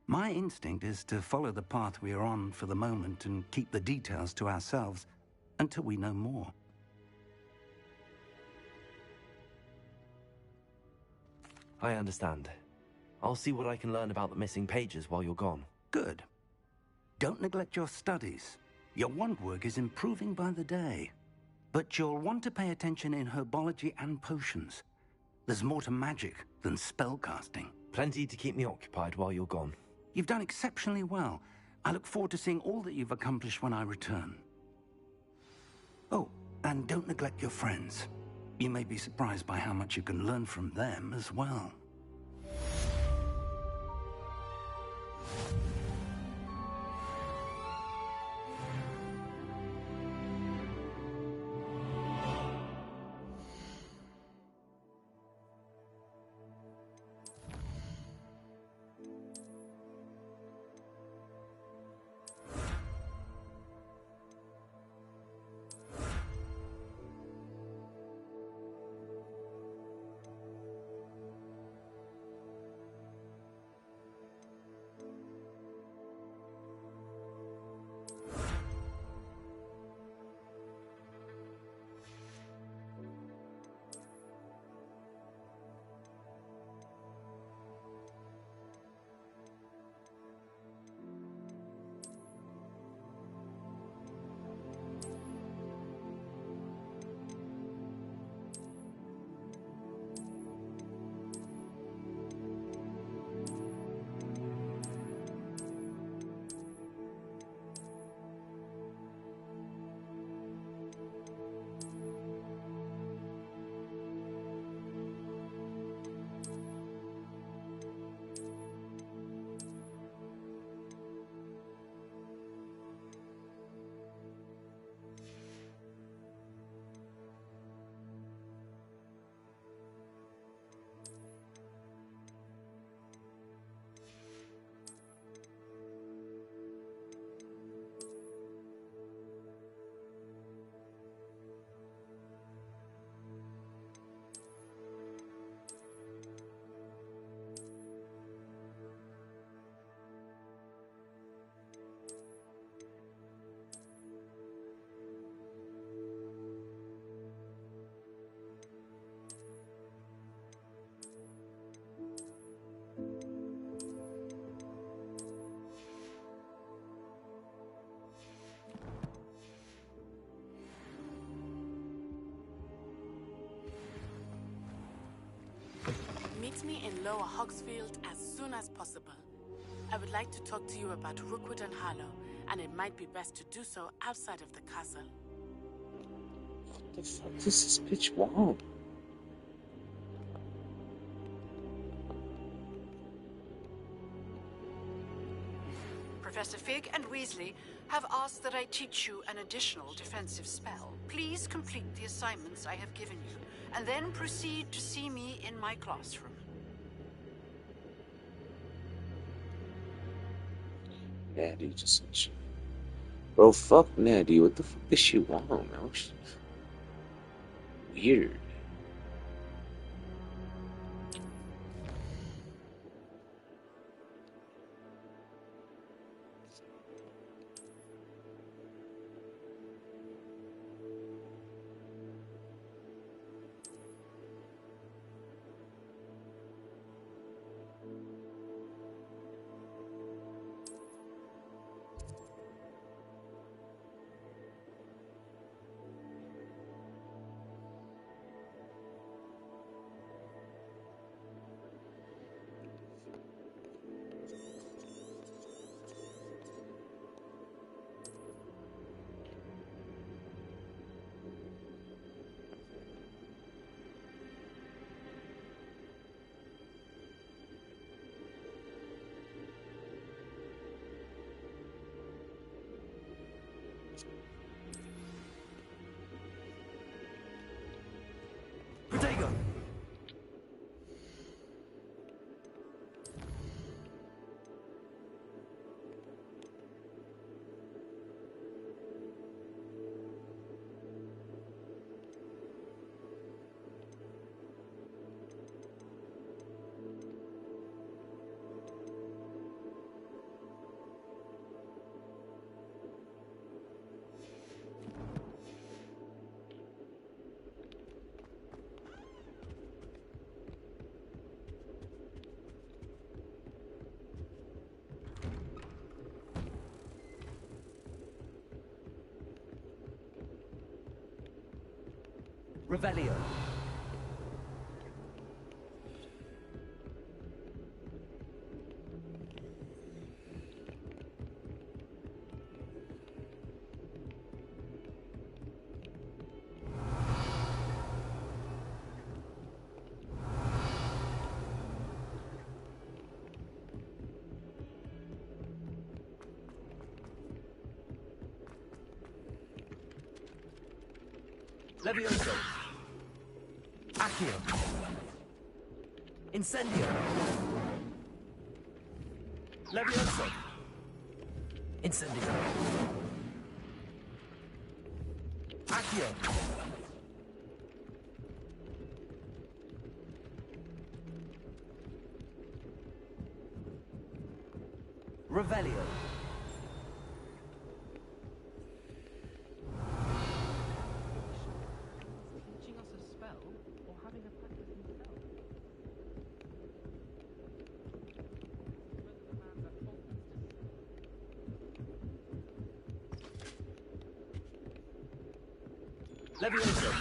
[SPEAKER 4] My instinct is to follow the path we are on for the moment and keep the details to ourselves until we know more.
[SPEAKER 10] I understand. I'll see what I can learn about the missing pages while you're gone.
[SPEAKER 4] Good. Don't neglect your studies. Your wand work is improving by the day. But you'll want to pay attention in herbology and potions. There's more to magic than spellcasting.
[SPEAKER 10] Plenty to keep me occupied while you're gone.
[SPEAKER 4] You've done exceptionally well. I look forward to seeing all that you've accomplished when I return. Oh, and don't neglect your friends. You may be surprised by how much you can learn from them as well.
[SPEAKER 20] Meet me in Lower Hogsfield as soon as possible. I would like to talk to you about Rookwood and Harlow, and it might be best to do so outside of the castle.
[SPEAKER 21] What the fuck? This is pitch wild.
[SPEAKER 7] Professor Fig and Weasley have asked that I teach you an additional defensive spell. Please complete the assignments I have given you, and then proceed to see me in my classroom.
[SPEAKER 19] Natty just some shit. Bro, fuck Natty. What the fuck does she want, man? She's weird.
[SPEAKER 2] Protego! Revelio. Levioso. Accio. Incendio. Levioso. Incendio. Accio. Revelio. Teaching us a spell or having a practice himself? Levioso.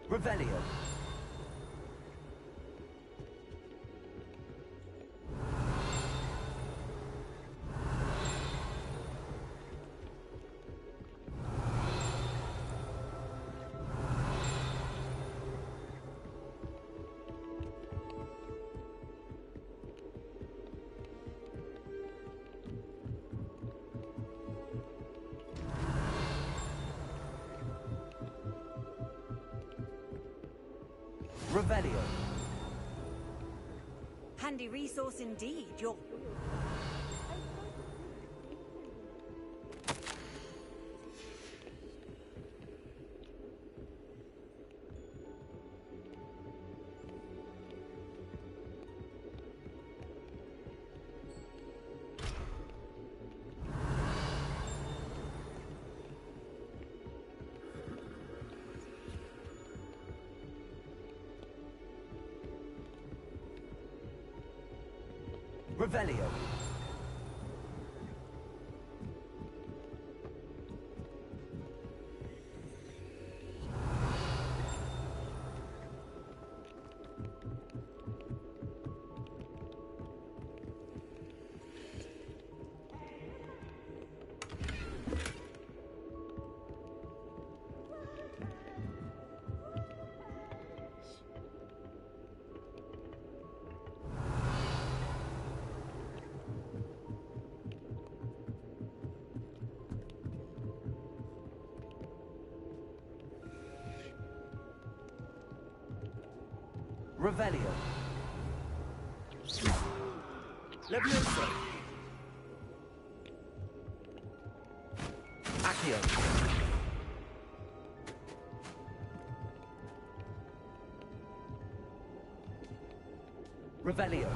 [SPEAKER 2] Revelio. Revelio.
[SPEAKER 21] Handy resource indeed. You're...
[SPEAKER 2] Revelio.
[SPEAKER 10] Revelio.
[SPEAKER 11] Levioso.
[SPEAKER 10] Accio. Revelio.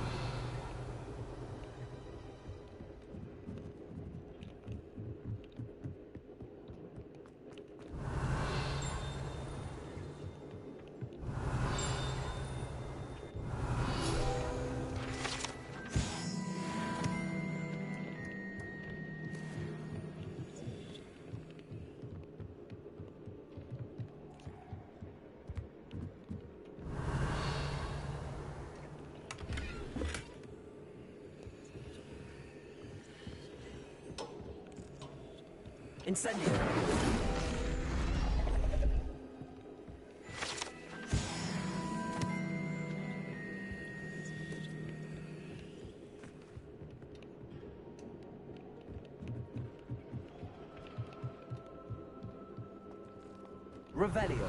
[SPEAKER 10] Incendio. Revelio.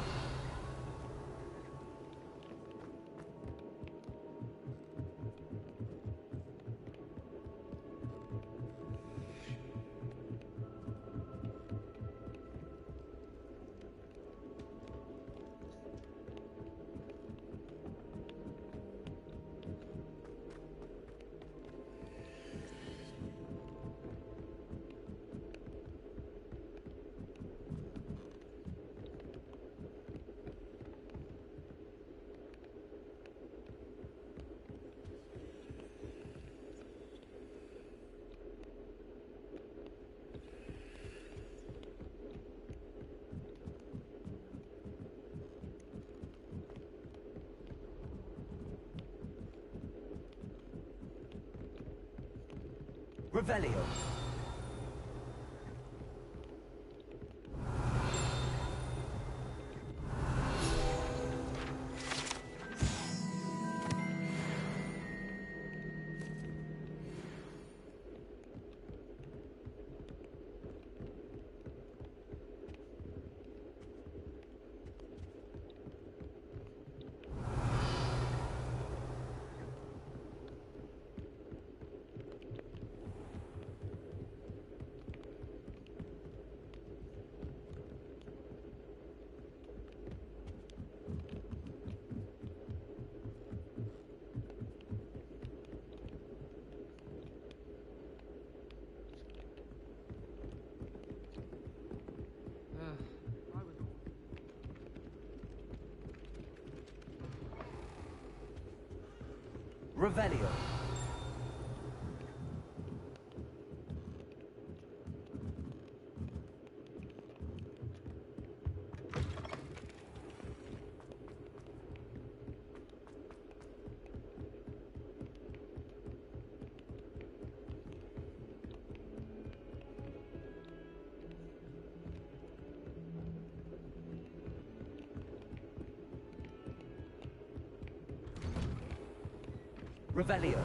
[SPEAKER 10] Revelio. Revelio. Revelio.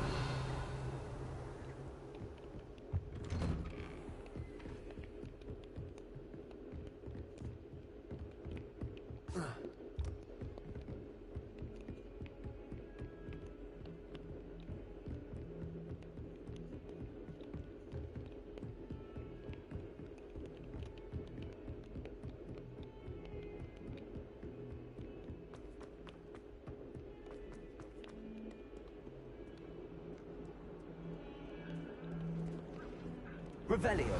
[SPEAKER 10] Revelio.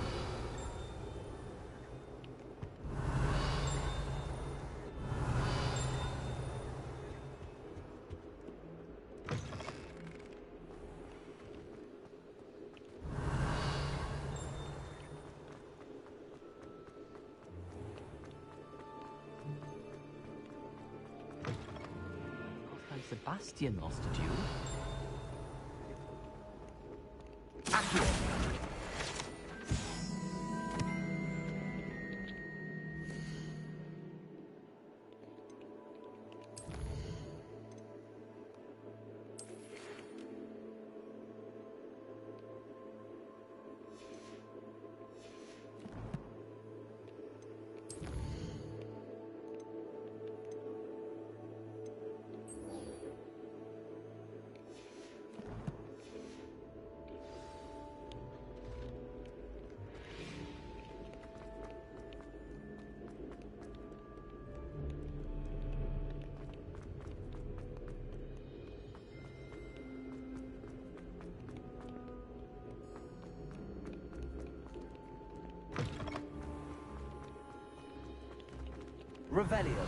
[SPEAKER 9] Sebastian lost a duel.
[SPEAKER 10] Accio. Revelio.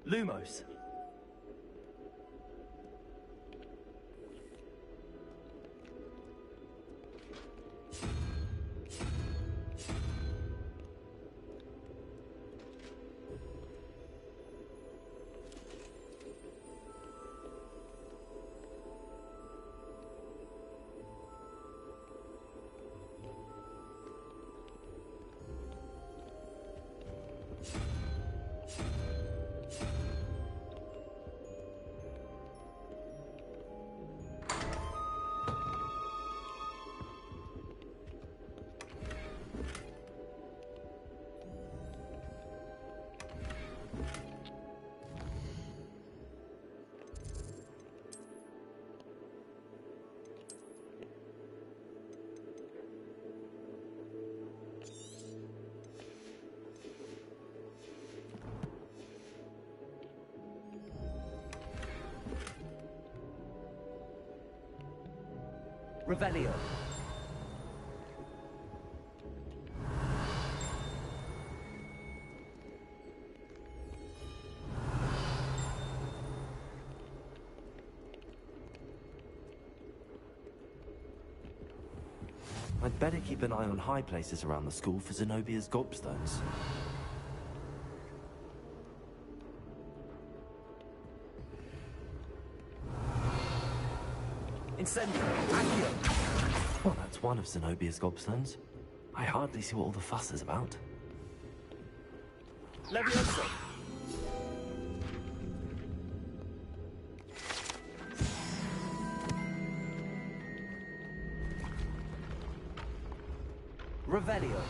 [SPEAKER 10] Lumos. Revelio. I'd better keep an eye on high places around the school for Zenobia's gobstones. Incendio! Accio! Well, that's one of Zenobia's gobstones. I hardly see what all the fuss is about. Levioso! Revelio.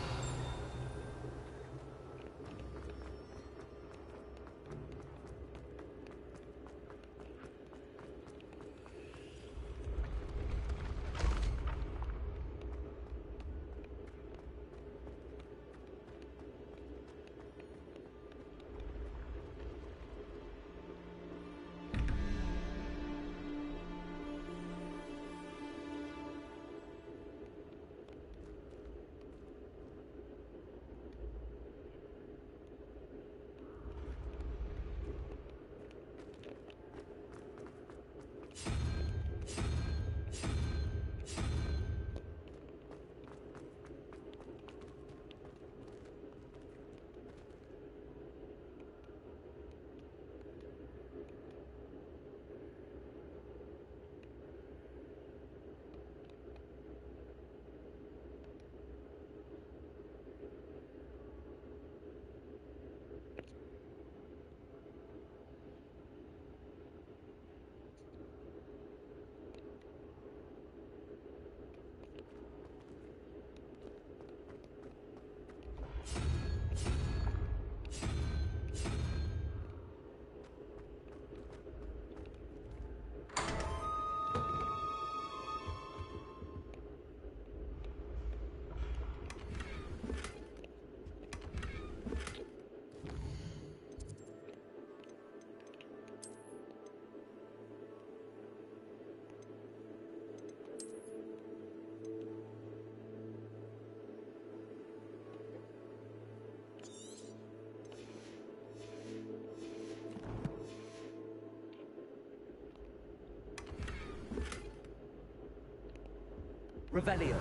[SPEAKER 10] Revelio.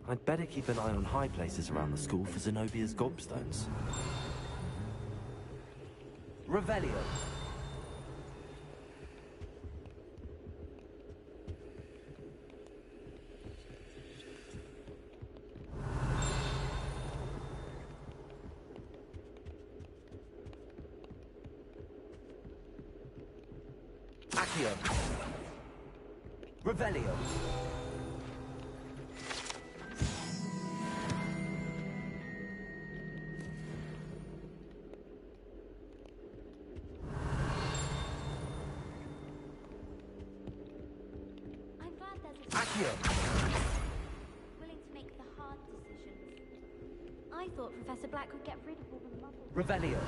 [SPEAKER 10] I'd better keep an eye on high places around the school for Zenobia's gobstones. Revelio. Accio. Revelio.
[SPEAKER 3] Willing to make the hard decisions. I thought Professor Black would get rid of all the muggles.
[SPEAKER 10] Revelio.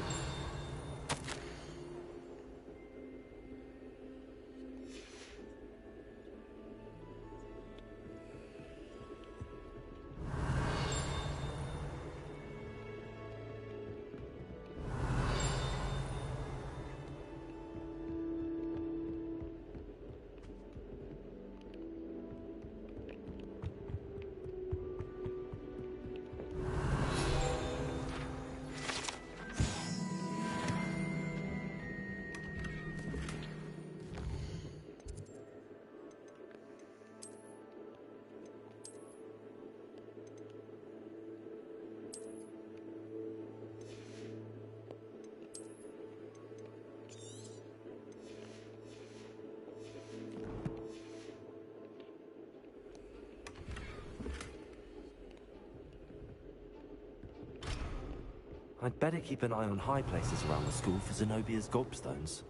[SPEAKER 10] I'd better keep an eye on high places around the school for Zenobia's gobstones.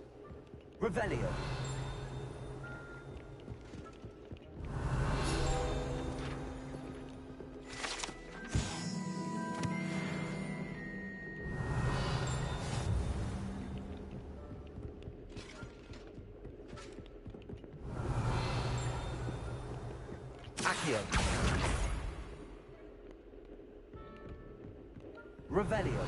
[SPEAKER 10] Revelio. Accio. Revelio.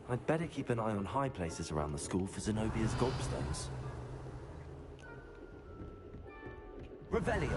[SPEAKER 10] I'd better keep an eye on high places around the school for Zenobia's gobstones. Revelio.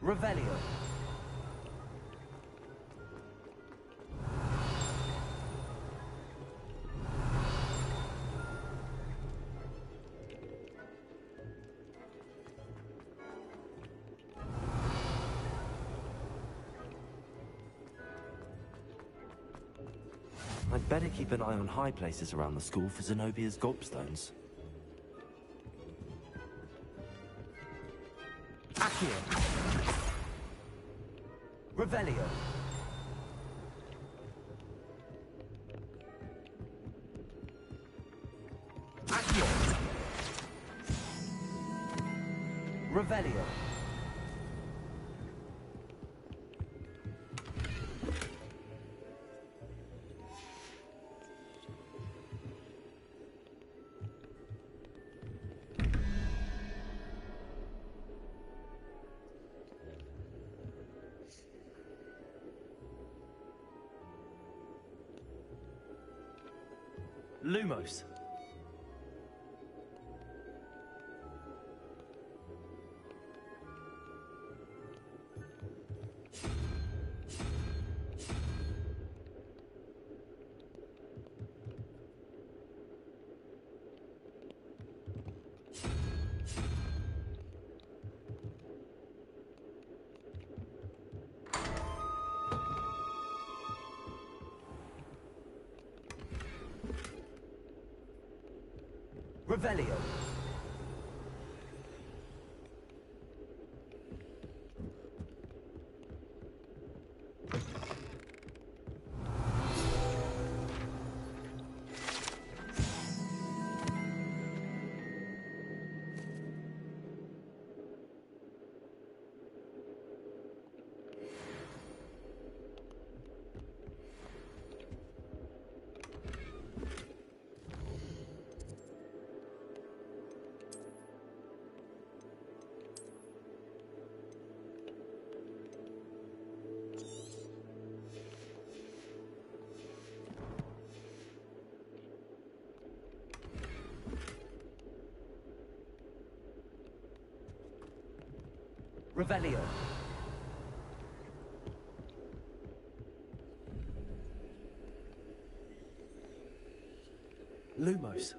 [SPEAKER 10] Revelio. I'd better keep an eye on high places around the school for Zenobia's gobstones.
[SPEAKER 12] Accio. Revelio. Accio. Revelio.
[SPEAKER 10] Lumos.
[SPEAKER 12] Revelio. Revelio.
[SPEAKER 10] Lumos.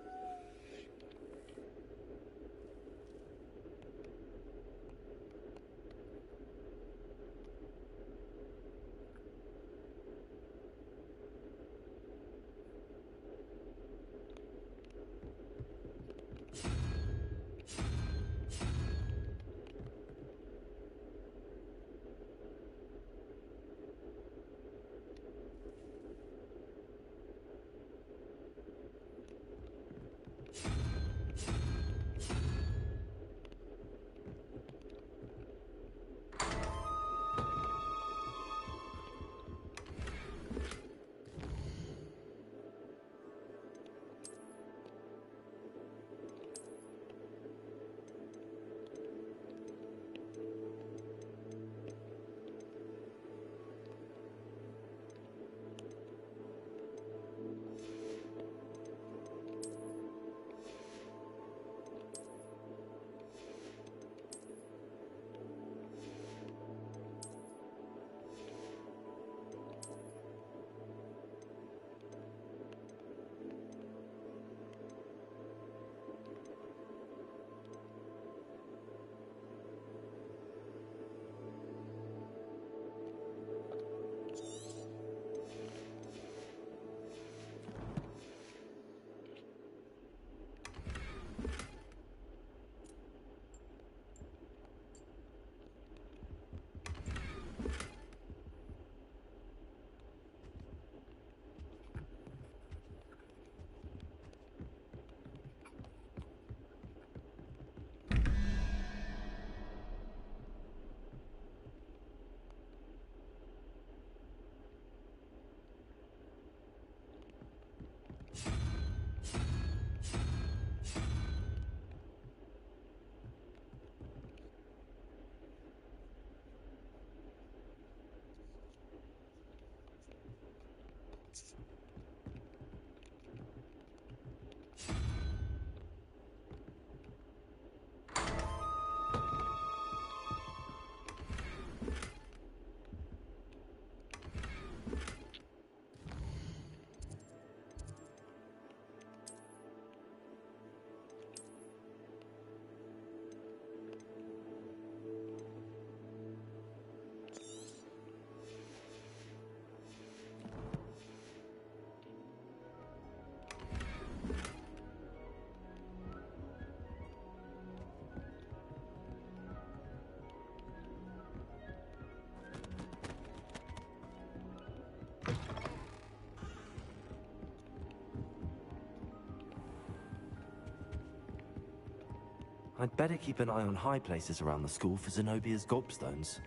[SPEAKER 10] I'd better keep an eye on high places around the school for Zenobia's gobstones.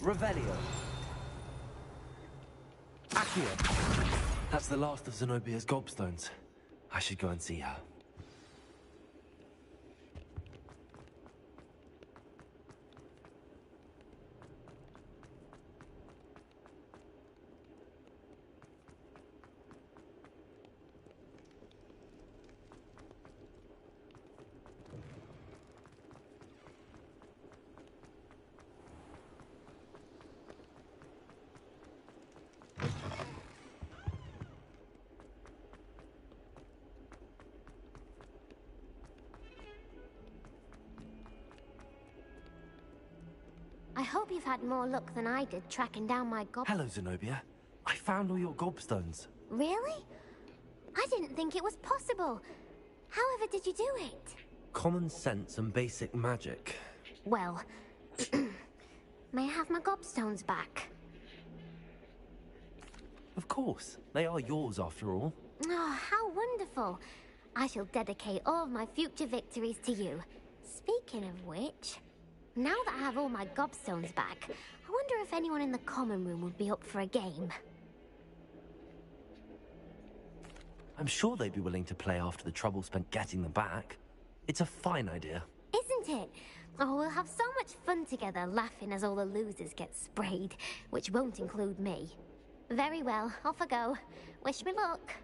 [SPEAKER 10] Revelio. Accio. That's the last of Zenobia's gobstones. I should go and see her.
[SPEAKER 3] I hope you've had more luck than I did tracking down my gob...
[SPEAKER 10] Hello, Zenobia. I found all your gobstones.
[SPEAKER 3] Really? I didn't think it was possible. However did you do it?
[SPEAKER 10] Common sense and basic magic.
[SPEAKER 3] Well, may I have my gobstones back?
[SPEAKER 10] Of course. They are yours, after all.
[SPEAKER 3] Oh, how wonderful. I shall dedicate all of my future victories to you. Speaking of which, now that I have all my gobstones back, I wonder if anyone in the common room would be up for a game.
[SPEAKER 10] I'm sure they'd be willing to play after the trouble spent getting them back. It's a fine idea.
[SPEAKER 3] Isn't it? Oh, we'll have so much fun together, laughing as all the losers get sprayed, which won't include me. Very well, off I go. Wish me luck.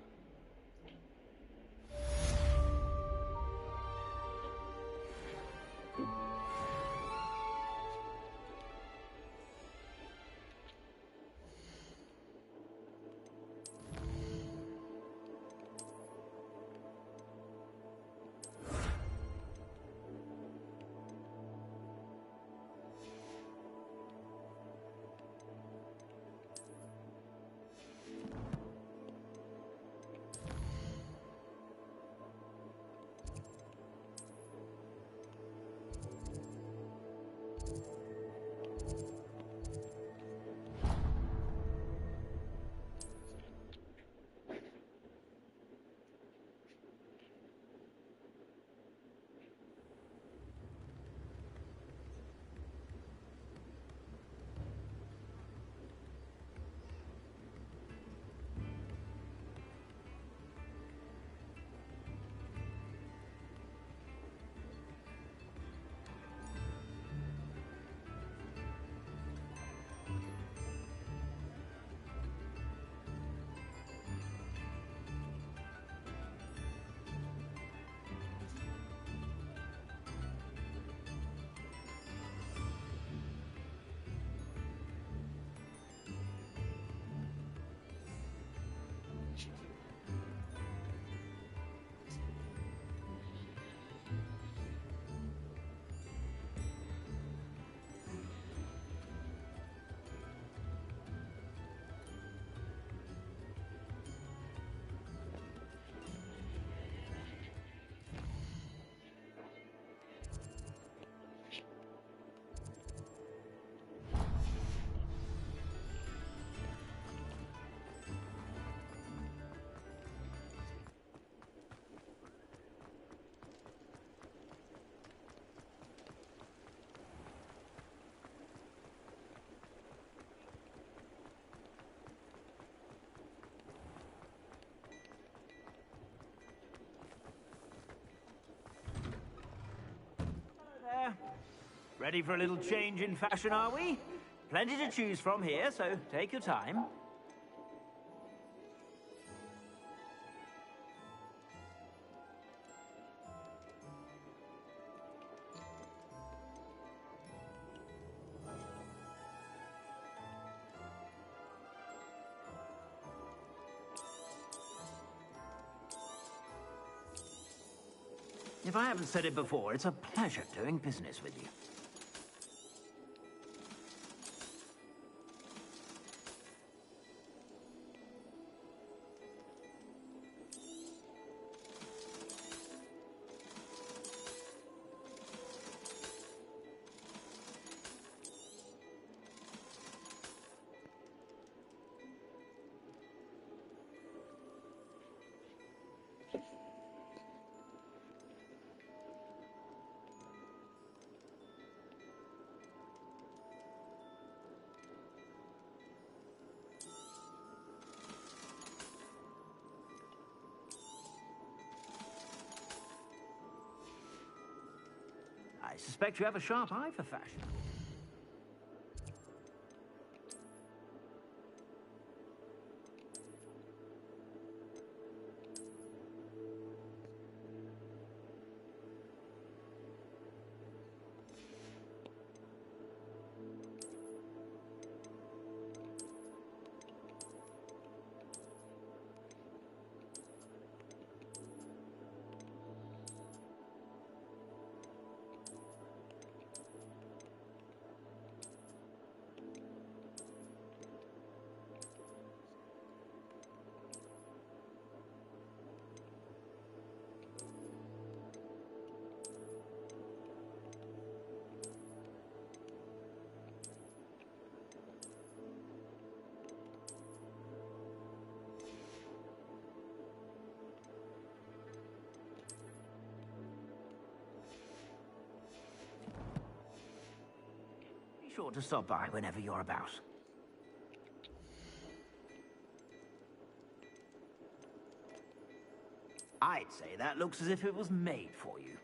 [SPEAKER 5] Ready for a little change in fashion, are we? Plenty to choose from here, so take your time. If I haven't said it before, it's a pleasure doing business with you. I suspect you have a sharp eye for fashion. Be sure to stop by whenever you're about. I'd say that looks as if it was made for you.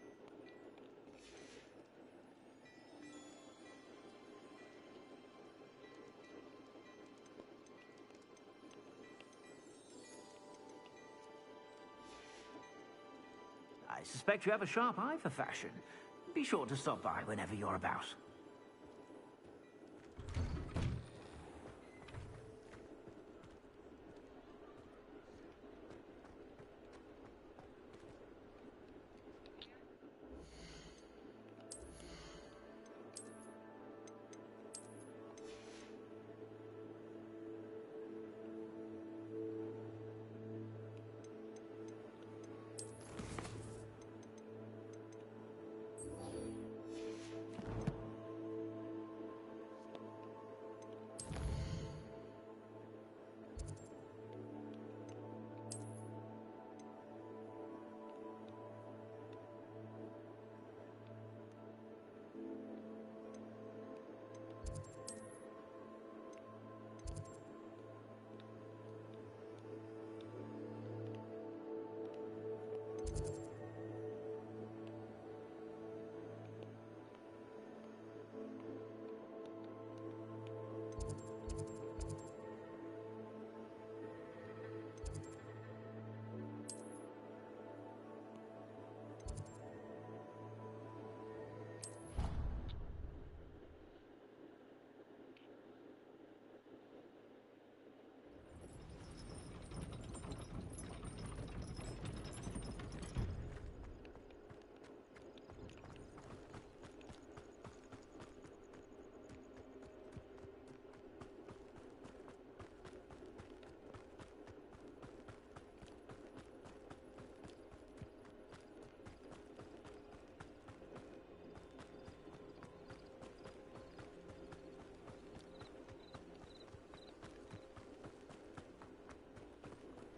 [SPEAKER 5] I suspect you have a sharp eye for fashion. Be sure to stop by whenever you're about.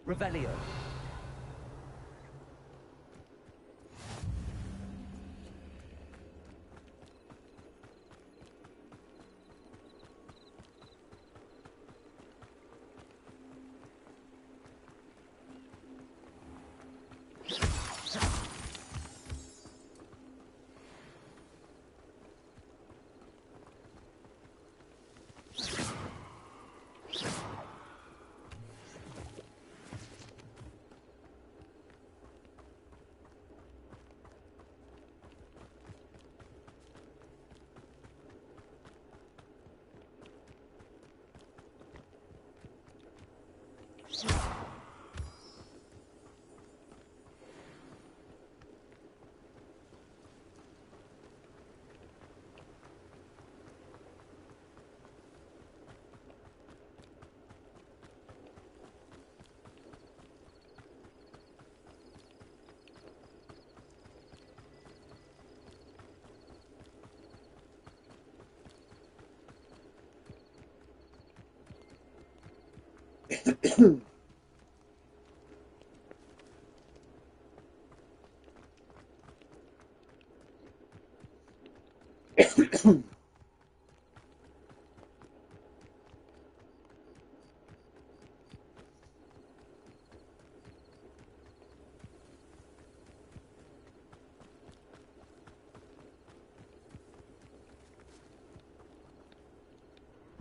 [SPEAKER 12] Revelio.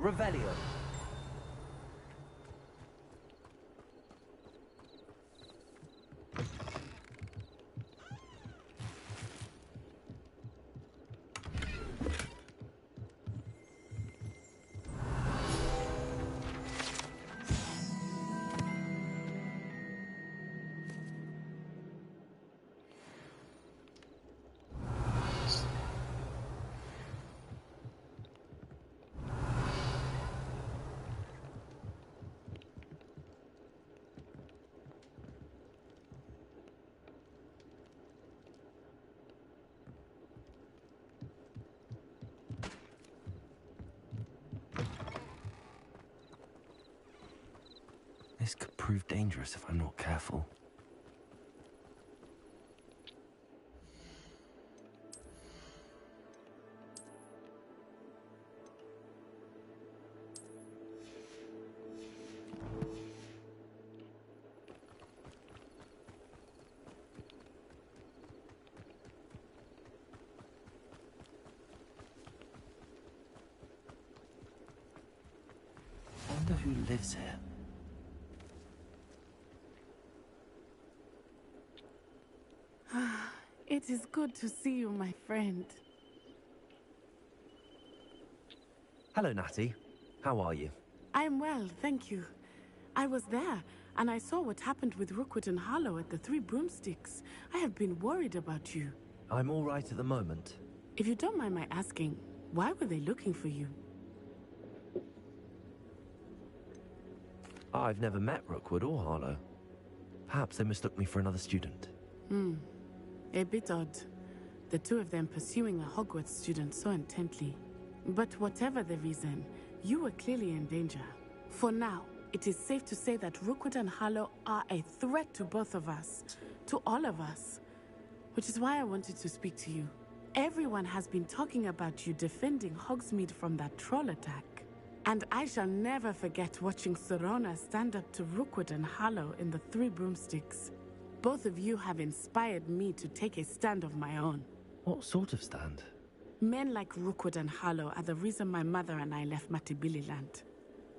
[SPEAKER 10] Revelio. This could prove dangerous if I'm not careful. I wonder who lives here.
[SPEAKER 20] It is good to see you, my friend.
[SPEAKER 10] Hello, Natty. How are you?
[SPEAKER 20] I'm well, thank you. I was there, and I saw what happened with Rookwood and Harlow at the Three Broomsticks. I have been worried about you.
[SPEAKER 10] I'm all right at the moment.
[SPEAKER 20] If you don't mind my asking, why were they looking for you?
[SPEAKER 10] I've never met Rookwood or Harlow. Perhaps they mistook me for another student.
[SPEAKER 20] A bit odd. The two of them pursuing a Hogwarts student so intently. But whatever the reason, you were clearly in danger. For now, it is safe to say that Rookwood and Harlow are a threat to both of us. To all of us. Which is why I wanted to speak to you. Everyone has been talking about you defending Hogsmeade from that troll attack. And I shall never forget watching Serona stand up to Rookwood and Harlow in the Three Broomsticks. Both of you have inspired me to take a stand of my own.
[SPEAKER 10] What sort of stand?
[SPEAKER 20] Men like Rookwood and Harlow are the reason my mother and I left Matibililand.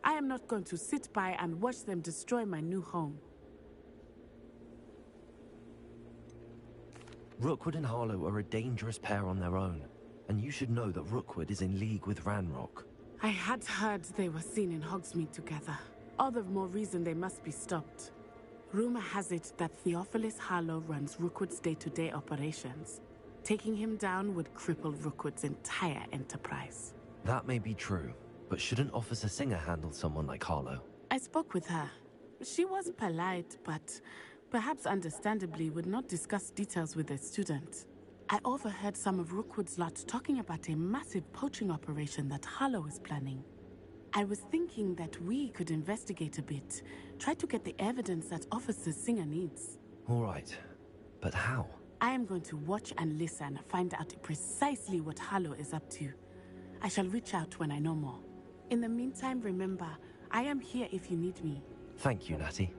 [SPEAKER 20] I am not going to sit by and watch them destroy my new home.
[SPEAKER 10] Rookwood and Harlow are a dangerous pair on their own, and you should know that Rookwood is in league with Ranrock.
[SPEAKER 20] I had heard they were seen in Hogsmeade together. All the more reason they must be stopped. Rumor has it that Theophilus Harlow runs Rookwood's day-to-day operations. Taking him down would cripple Rookwood's entire enterprise.
[SPEAKER 10] That may be true, but shouldn't Officer Singer handle someone like Harlow?
[SPEAKER 20] I spoke with her. She was polite, but perhaps understandably would not discuss details with a student. I overheard some of Rookwood's lot talking about a massive poaching operation that Harlow is planning. I was thinking that we could investigate a bit, try to get the evidence that Officer Singer needs.
[SPEAKER 10] All right, but how?
[SPEAKER 20] I am going to watch and listen, find out precisely what Harlow is up to. I shall reach out when I know more. In the meantime, remember, I am here if you need me.
[SPEAKER 10] Thank you, Natty.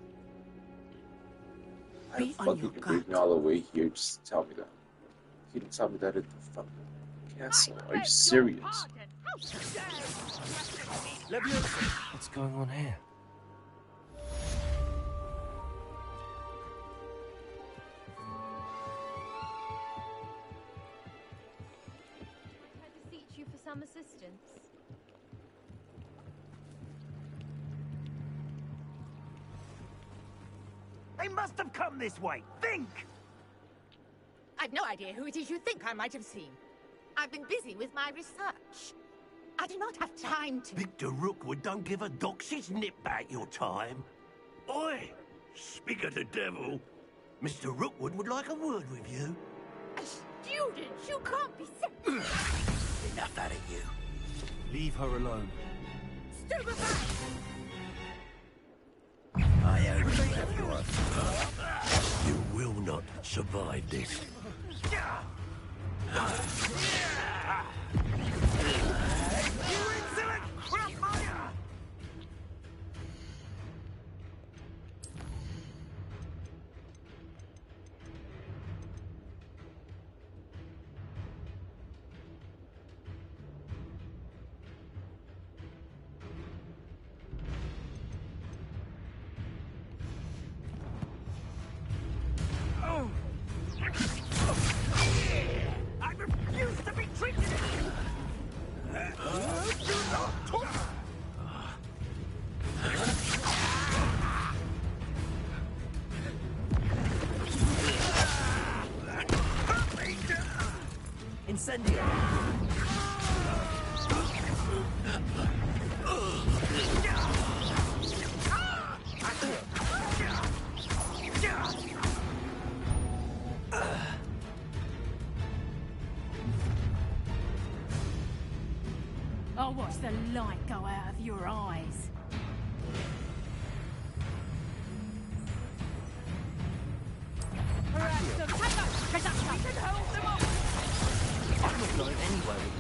[SPEAKER 20] Be
[SPEAKER 6] I'm
[SPEAKER 20] on your
[SPEAKER 6] fucking
[SPEAKER 20] guard.
[SPEAKER 6] waiting all the way here just to tell me that. You didn't tell me that at the fucking castle. Are you serious?
[SPEAKER 10] What's going on here?
[SPEAKER 22] I beseech you for some assistance.
[SPEAKER 23] They must have come this way. Think!
[SPEAKER 18] I've no idea who it is you think I might have seen. I've been busy with my research. I do not have time to...
[SPEAKER 23] Victor Rookwood don't give a doxy's nip back your time. Oi! Speak of the devil. Mr. Rookwood would like a word with you.
[SPEAKER 18] A student? You can't be serious.
[SPEAKER 23] Enough out of you.
[SPEAKER 10] Leave her alone.
[SPEAKER 18] Stupefy!
[SPEAKER 23] I only have your thought. You will not survive this. You insolent crapmire!
[SPEAKER 2] Incendio!
[SPEAKER 13] I'll watch the light go out of your eyes.
[SPEAKER 2] I'm not going anywhere with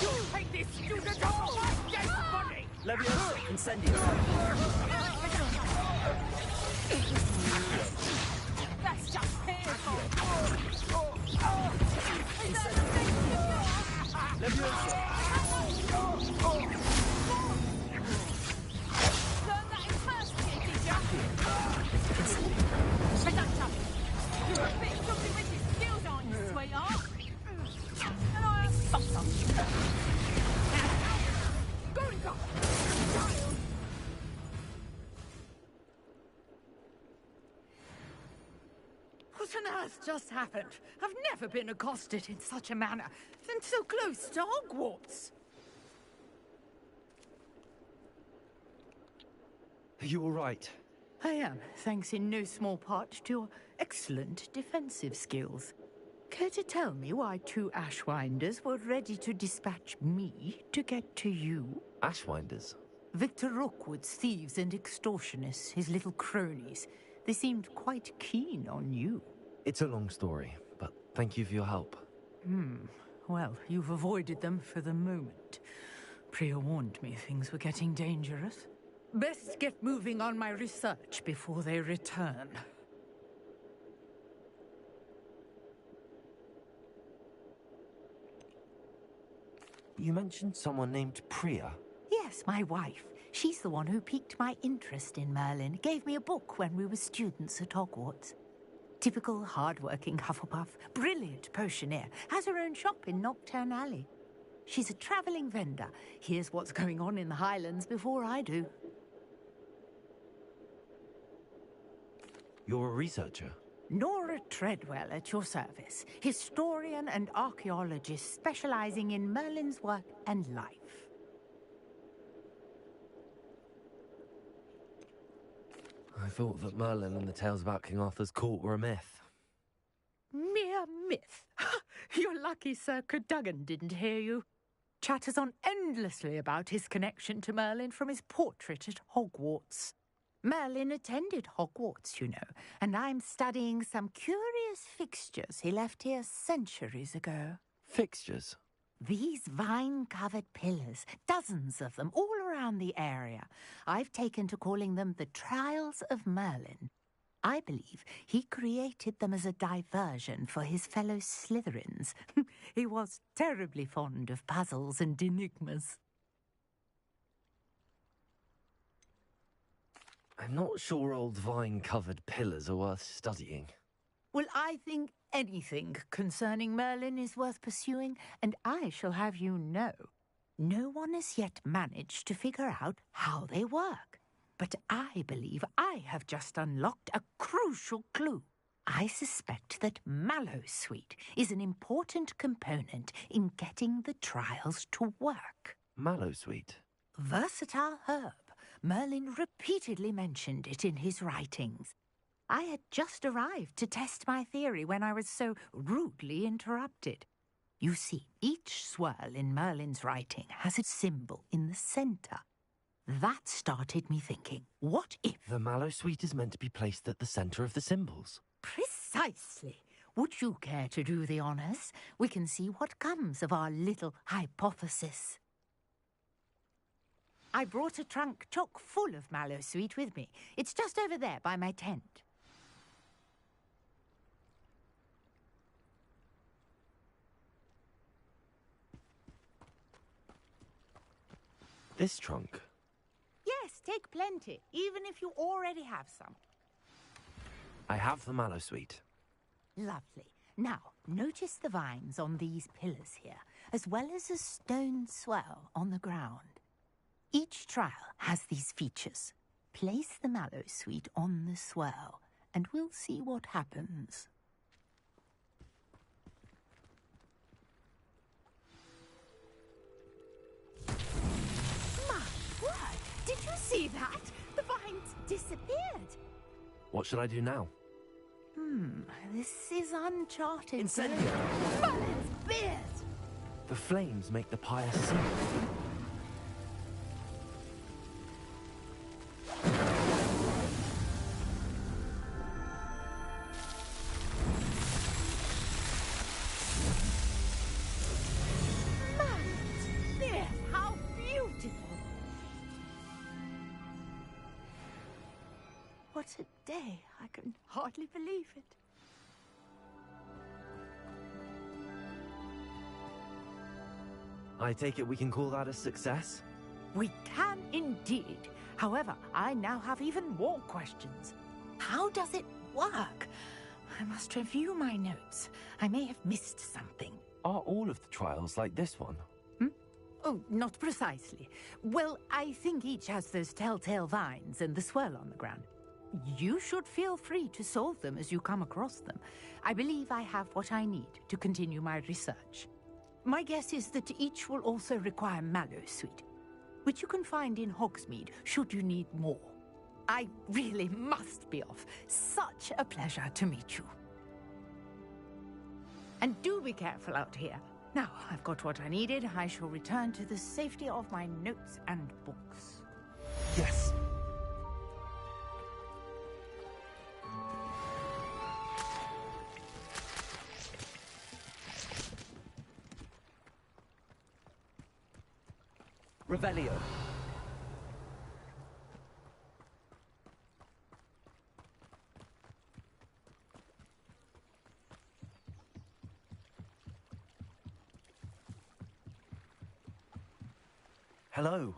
[SPEAKER 2] you.
[SPEAKER 18] You take this student off my dead body!
[SPEAKER 2] Leviosa, Incendio!
[SPEAKER 13] That's just painful.
[SPEAKER 2] Leviosa!
[SPEAKER 13] Learn that in first year, did ya? You're a bit filthy with your skills, aren't you, sweetheart? And I
[SPEAKER 7] What on earth just happened? I've never been accosted in such a manner, and so close to Hogwarts.
[SPEAKER 2] Are you all right?
[SPEAKER 19] I am, thanks in no small part to your excellent defensive skills. Care to tell me why 2 Ashwinders were ready to dispatch me to get to you?
[SPEAKER 10] Ashwinders?
[SPEAKER 19] Victor Rookwood's thieves and extortionists, his little cronies. They seemed quite keen on you.
[SPEAKER 10] It's a long story, but thank you for your help.
[SPEAKER 19] Well, you've avoided them for the moment. Priya warned me things were getting dangerous. Best get moving on my research before they return.
[SPEAKER 10] You mentioned someone named Priya.
[SPEAKER 19] Yes, my wife. She's the one who piqued my interest in Merlin. Gave me a book when we were students at Hogwarts. Typical hard-working Hufflepuff, brilliant potioneer, has her own shop in Knockturn Alley. She's a travelling vendor. Hears what's going on in the Highlands before I do.
[SPEAKER 10] You're a researcher?
[SPEAKER 19] Nora Treadwell at your service. Historian and archaeologist specialising in Merlin's work and life.
[SPEAKER 10] I thought that Merlin and the tales about King Arthur's court were a myth.
[SPEAKER 19] Mere myth. You're lucky Sir Cadogan didn't hear you. Chatters on endlessly about his connection to Merlin from his portrait at Hogwarts. Merlin attended Hogwarts, you know, and I'm studying some curious fixtures he left here centuries ago.
[SPEAKER 10] Fixtures?
[SPEAKER 19] These vine-covered pillars, dozens of them, all around the area. I've taken to calling them the Trials of Merlin. I believe he created them as a diversion for his fellow Slytherins. He was terribly fond of puzzles and enigmas.
[SPEAKER 10] I'm not sure old vine-covered pillars are worth studying.
[SPEAKER 19] Well, I think anything concerning Merlin is worth pursuing, and I shall have you know, no one has yet managed to figure out how they work. But I believe I have just unlocked a crucial clue. I suspect that Mallowsweet is an important component in getting the trials to work.
[SPEAKER 10] Mallowsweet?
[SPEAKER 19] Versatile herb. Merlin repeatedly mentioned it in his writings. I had just arrived to test my theory when I was so rudely interrupted. You see, each swirl in Merlin's writing has a symbol in the centre. That started me thinking, what if...
[SPEAKER 10] The Mallowsweet is meant to be placed at the centre of the symbols.
[SPEAKER 19] Precisely. Would you care to do the honours? We can see what comes of our little hypothesis. I brought a trunk chock full of Mallowsweet with me. It's just over there by my tent.
[SPEAKER 10] This trunk?
[SPEAKER 19] Yes, take plenty, even if you already have some.
[SPEAKER 10] I have the Mallowsweet.
[SPEAKER 19] Lovely. Now, notice the vines on these pillars here, as well as a stone swell on the ground. Each trial has these features. Place the Mallowsweet on the swell, and we'll see what happens. See that? The vines disappeared.
[SPEAKER 10] What should I do now?
[SPEAKER 19] This is uncharted.
[SPEAKER 10] Incendio!
[SPEAKER 19] Merlin's beard!
[SPEAKER 10] The flames make the pyre sing.
[SPEAKER 19] Merlin's beard! How beautiful! What a day. I can hardly believe it.
[SPEAKER 10] I take it we can call that a success?
[SPEAKER 19] We can indeed. However, I now have even more questions. How does it work? I must review my notes. I may have missed something.
[SPEAKER 10] Are all of the trials like this one?
[SPEAKER 19] Oh, not precisely. Well, I think each has those telltale vines and the swirl on the ground. You should feel free to solve them as you come across them. I believe I have what I need to continue my research. My guess is that each will also require Mallowsweet, which you can find in Hogsmeade should you need more. I really must be off. Such a pleasure to meet you. And do be careful out here. Now I've got what I needed. I shall return to the safety of my notes and books.
[SPEAKER 10] Yes. Revelio. Hello.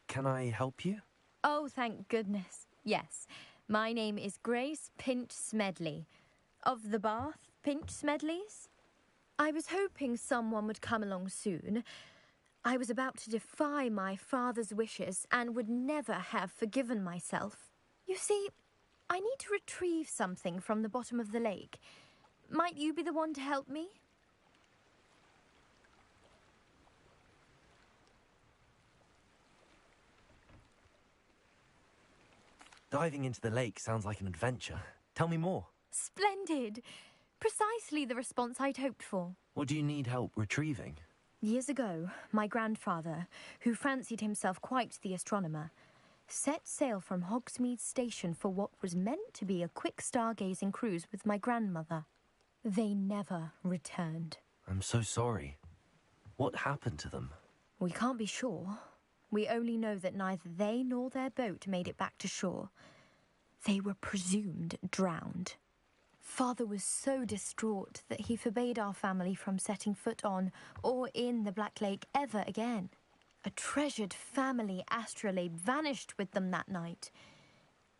[SPEAKER 10] Can I help you?
[SPEAKER 1] Oh, thank goodness. Yes. My name is Grace Pinch Smedley. Of the Bath Pinch Smedleys? I was hoping someone would come along soon. I was about to defy my father's wishes and would never have forgiven myself. You see, I need to retrieve something from the bottom of the lake. Might you be the one to help me?
[SPEAKER 10] Diving into the lake sounds like an adventure. Tell me more.
[SPEAKER 1] Splendid! Precisely the response I'd hoped for.
[SPEAKER 10] What do you need help retrieving?
[SPEAKER 1] Years ago, my grandfather, who fancied himself quite the astronomer, set sail from Hogsmeade Station for what was meant to be a quick stargazing cruise with my grandmother. They never returned.
[SPEAKER 10] I'm so sorry. What happened to them?
[SPEAKER 1] We can't be sure. We only know that neither they nor their boat made it back to shore. They were presumed drowned. Father was so distraught that he forbade our family from setting foot on or in the Black Lake ever again. A treasured family astrolabe vanished with them that night.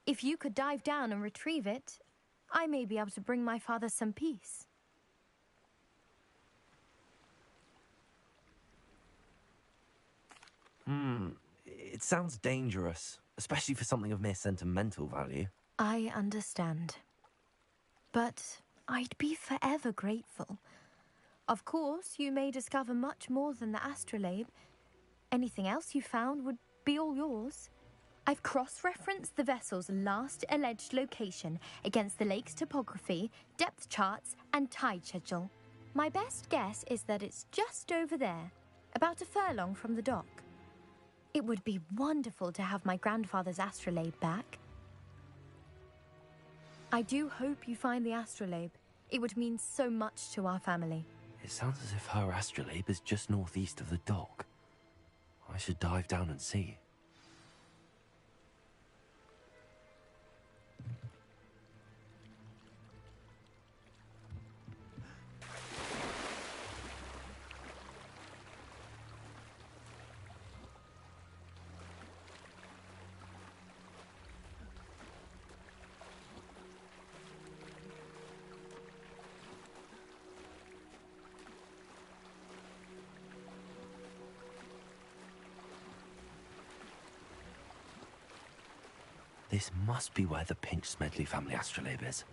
[SPEAKER 1] If you could dive down and retrieve it, I may be able to bring my father some peace.
[SPEAKER 10] It sounds dangerous, especially for something of mere sentimental value.
[SPEAKER 1] I understand. But I'd be forever grateful. Of course, you may discover much more than the astrolabe. Anything else you found would be all yours. I've cross-referenced the vessel's last alleged location against the lake's topography, depth charts, and tide schedule. My best guess is that it's just over there, about a furlong from the dock. It would be wonderful to have my grandfather's astrolabe back. I do hope you find the astrolabe. It would mean so much to our family.
[SPEAKER 10] It sounds as if her astrolabe is just northeast of the dock. I should dive down and see. This must be where the Pinch Smedley family astrolabe is.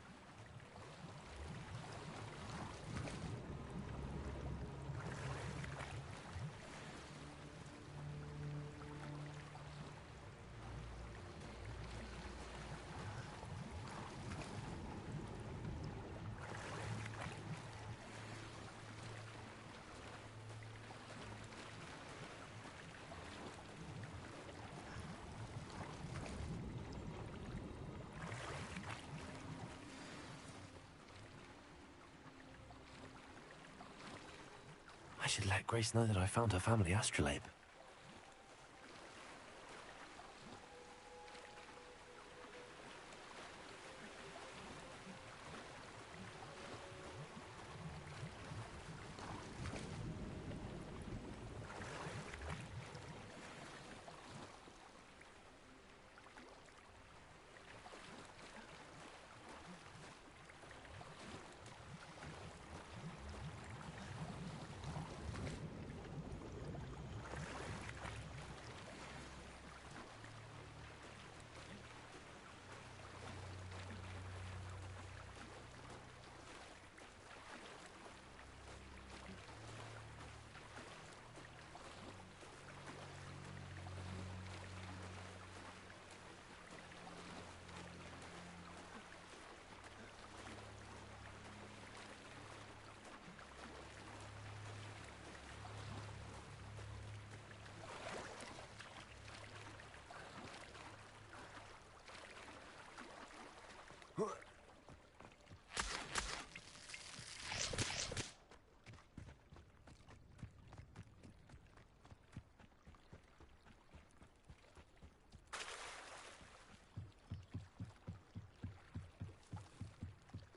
[SPEAKER 10] should let Grace know that I found her family astrolabe.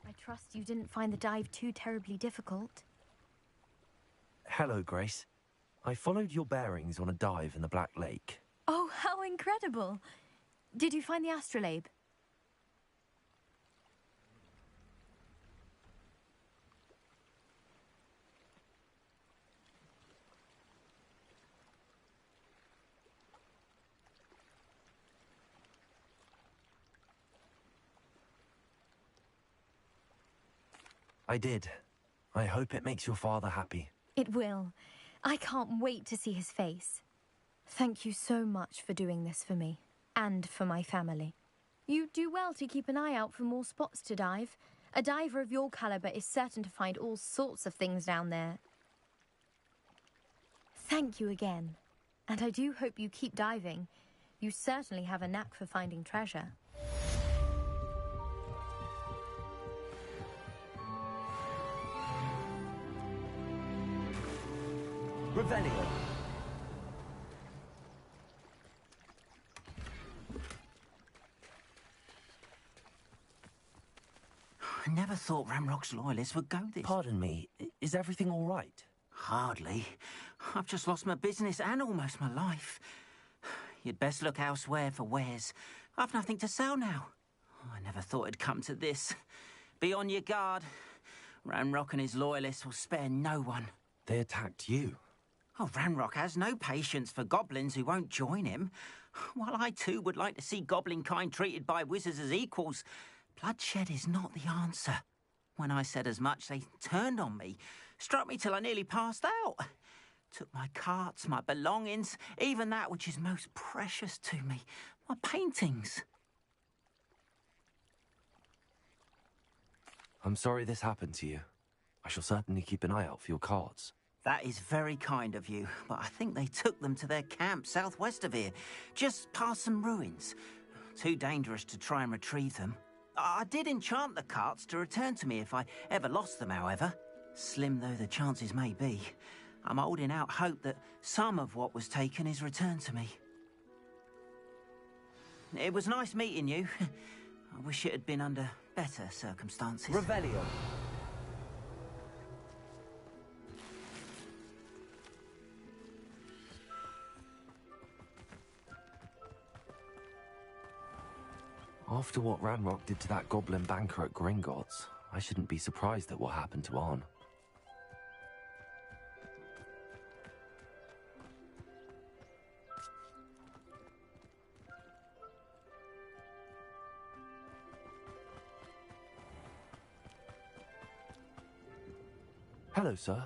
[SPEAKER 1] I trust you didn't find the dive too terribly difficult.
[SPEAKER 10] Hello, Grace. I followed your bearings on a dive in the Black Lake.
[SPEAKER 1] Oh, how incredible! Did you find the astrolabe?
[SPEAKER 10] I did. I hope it makes your father happy.
[SPEAKER 1] It will. I can't wait to see his face. Thank you so much for doing this for me, and for my family. You do well to keep an eye out for more spots to dive. A diver of your caliber is certain to find all sorts of things down there. Thank you again. And I do hope you keep diving. You certainly have a knack for finding treasure.
[SPEAKER 10] Revelio.
[SPEAKER 5] I never thought Ramrock's loyalists would go this.
[SPEAKER 10] Pardon me, is everything all right?
[SPEAKER 5] Hardly. I've just lost my business and almost my life. You'd best look elsewhere for wares. I've nothing to sell now. I never thought it'd come to this. Be on your guard. Ramrock and his loyalists will spare no one.
[SPEAKER 10] They attacked you.
[SPEAKER 5] Oh, Ranrock has no patience for goblins who won't join him. While I too would like to see goblin kind treated by wizards as equals, bloodshed is not the answer. When I said as much, they turned on me, struck me till I nearly passed out. Took my carts, my belongings, even that which is most precious to me, my paintings.
[SPEAKER 10] I'm sorry this happened to you. I shall certainly keep an eye out for your cards.
[SPEAKER 5] That is very kind of you, but I think they took them to their camp southwest of here, just past some ruins. Too dangerous to try and retrieve them. I did enchant the carts to return to me if I ever lost them, however. Slim though the chances may be, I'm holding out hope that some of what was taken is returned to me. It was nice meeting you. I wish it had been under better circumstances.
[SPEAKER 10] Revelio. After what Ranrock did to that goblin banker at Gringotts, I shouldn't be surprised at what happened to Arn. Hello, sir.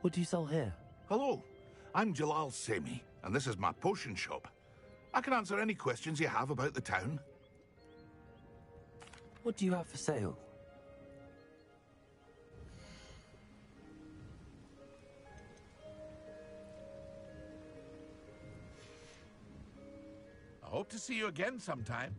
[SPEAKER 10] What do you sell here?
[SPEAKER 8] Hello, I'm Jalal Semi, and this is my potion shop. I can answer any questions you have about the town.
[SPEAKER 10] What do you have for sale?
[SPEAKER 8] I hope to see you again sometime.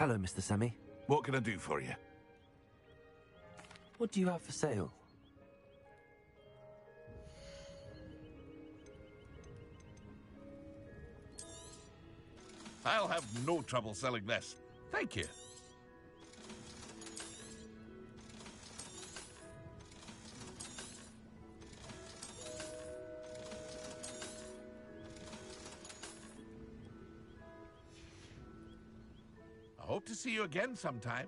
[SPEAKER 2] Hello, Mr. Semi.
[SPEAKER 8] What can I do for you?
[SPEAKER 2] What do you have for sale?
[SPEAKER 8] I'll have no trouble selling this. Thank you. I hope to see you again sometime.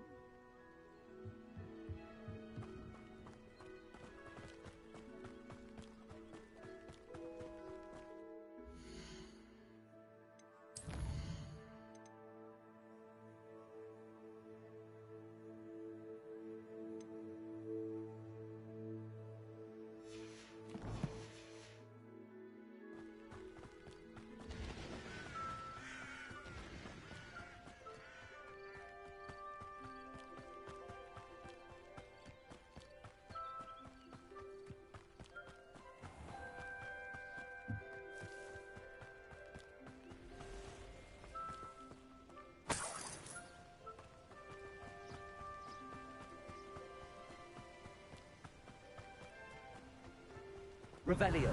[SPEAKER 10] Revelio.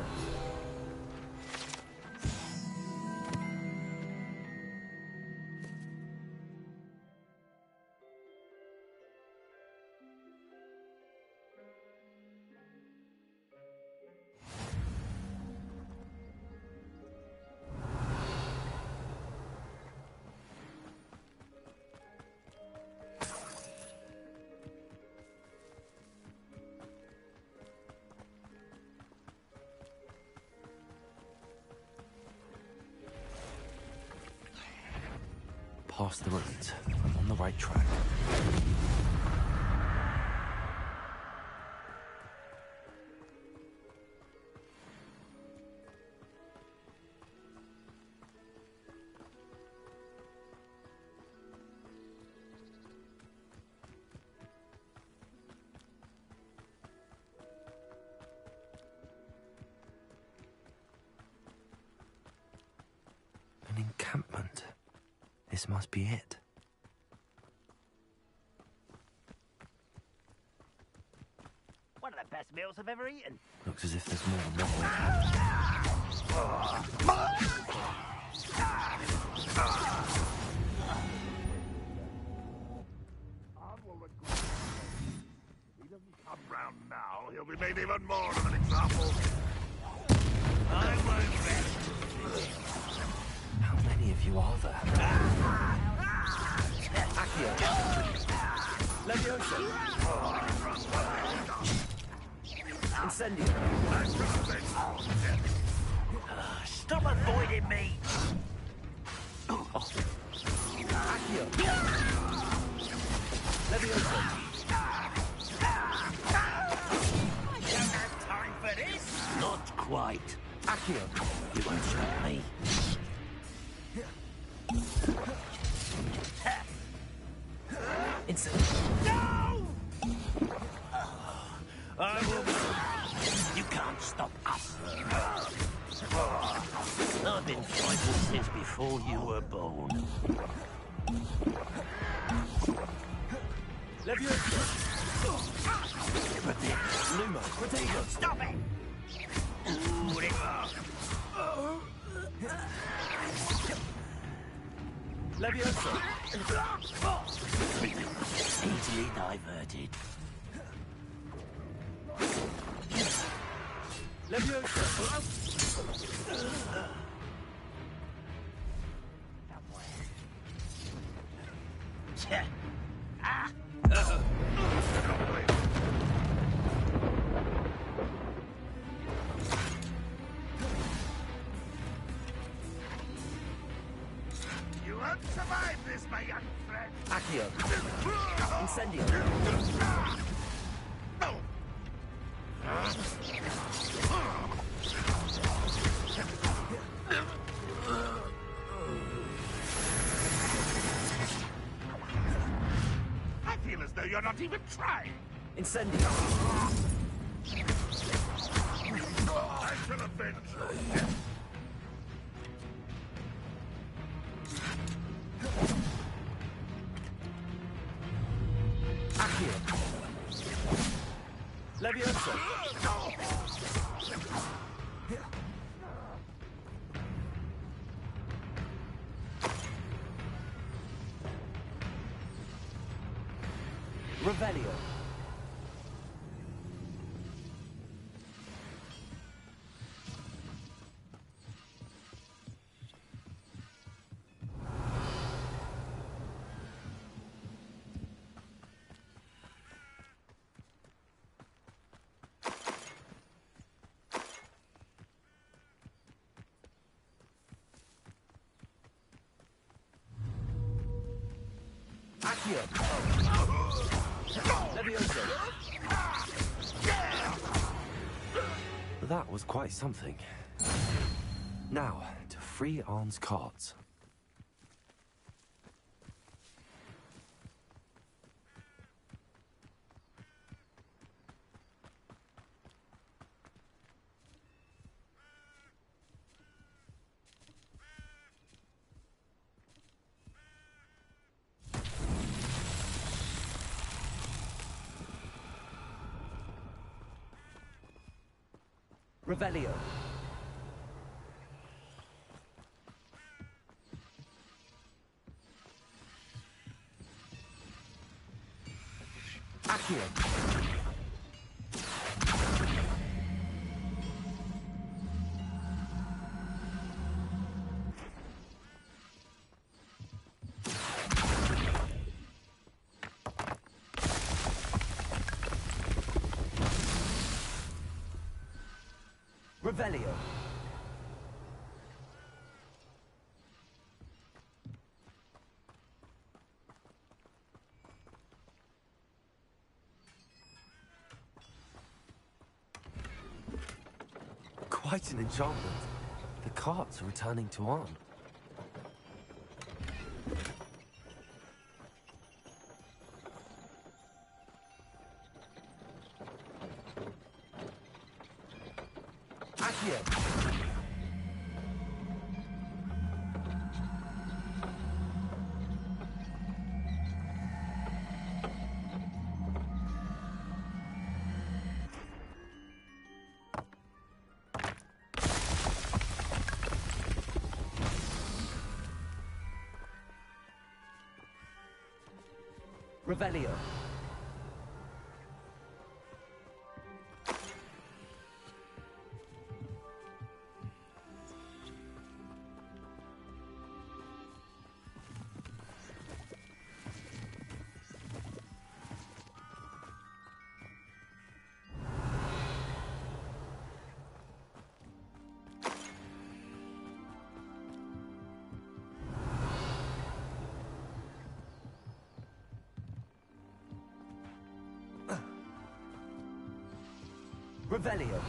[SPEAKER 2] Past the ruins. I'm on the right track. An encampment. This must be it.
[SPEAKER 14] One of the best meals I've ever eaten.
[SPEAKER 2] Looks as if there's more than one way.
[SPEAKER 8] He doesn't come round now, he'll be made even more of an example.
[SPEAKER 14] I won't rest.
[SPEAKER 2] How many of you are there?
[SPEAKER 10] Accio. Leviosa. Incendio.
[SPEAKER 14] Stop avoiding me.
[SPEAKER 10] Accio. Leviosa.
[SPEAKER 14] I don't have time for this. Not quite.
[SPEAKER 10] Accio.
[SPEAKER 14] You won't stop me. No! I will. You can't stop us. I've been fighting since before you were born.
[SPEAKER 10] Leviosa. Luma. Protego.
[SPEAKER 14] Stop it!
[SPEAKER 10] Leviosa.
[SPEAKER 14] Easily diverted.
[SPEAKER 10] Leviosa.
[SPEAKER 14] Ah!
[SPEAKER 8] You won't survive this, my young friend.
[SPEAKER 10] Accio. Incendio.
[SPEAKER 8] No. I feel as though you're not even trying.
[SPEAKER 10] Incendio.
[SPEAKER 8] I shall avenge you.
[SPEAKER 2] Levioso! Revelio. Accio. Levioso. That was quite something. Now, to free Arn's cards. Revelio. Accio. Revelio. Quite an enchantment. The carts are returning to Arn. Accio. Revelio. Revelio.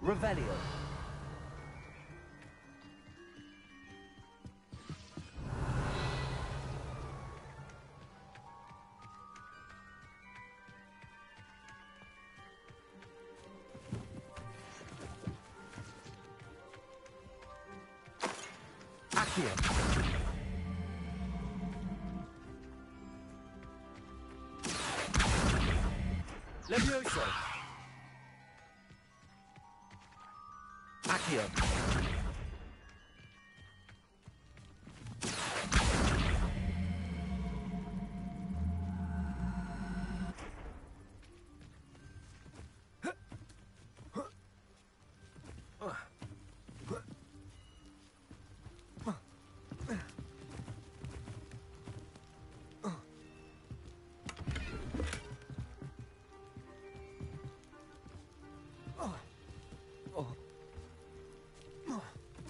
[SPEAKER 2] Revelio. Accio. Levioso. Accio.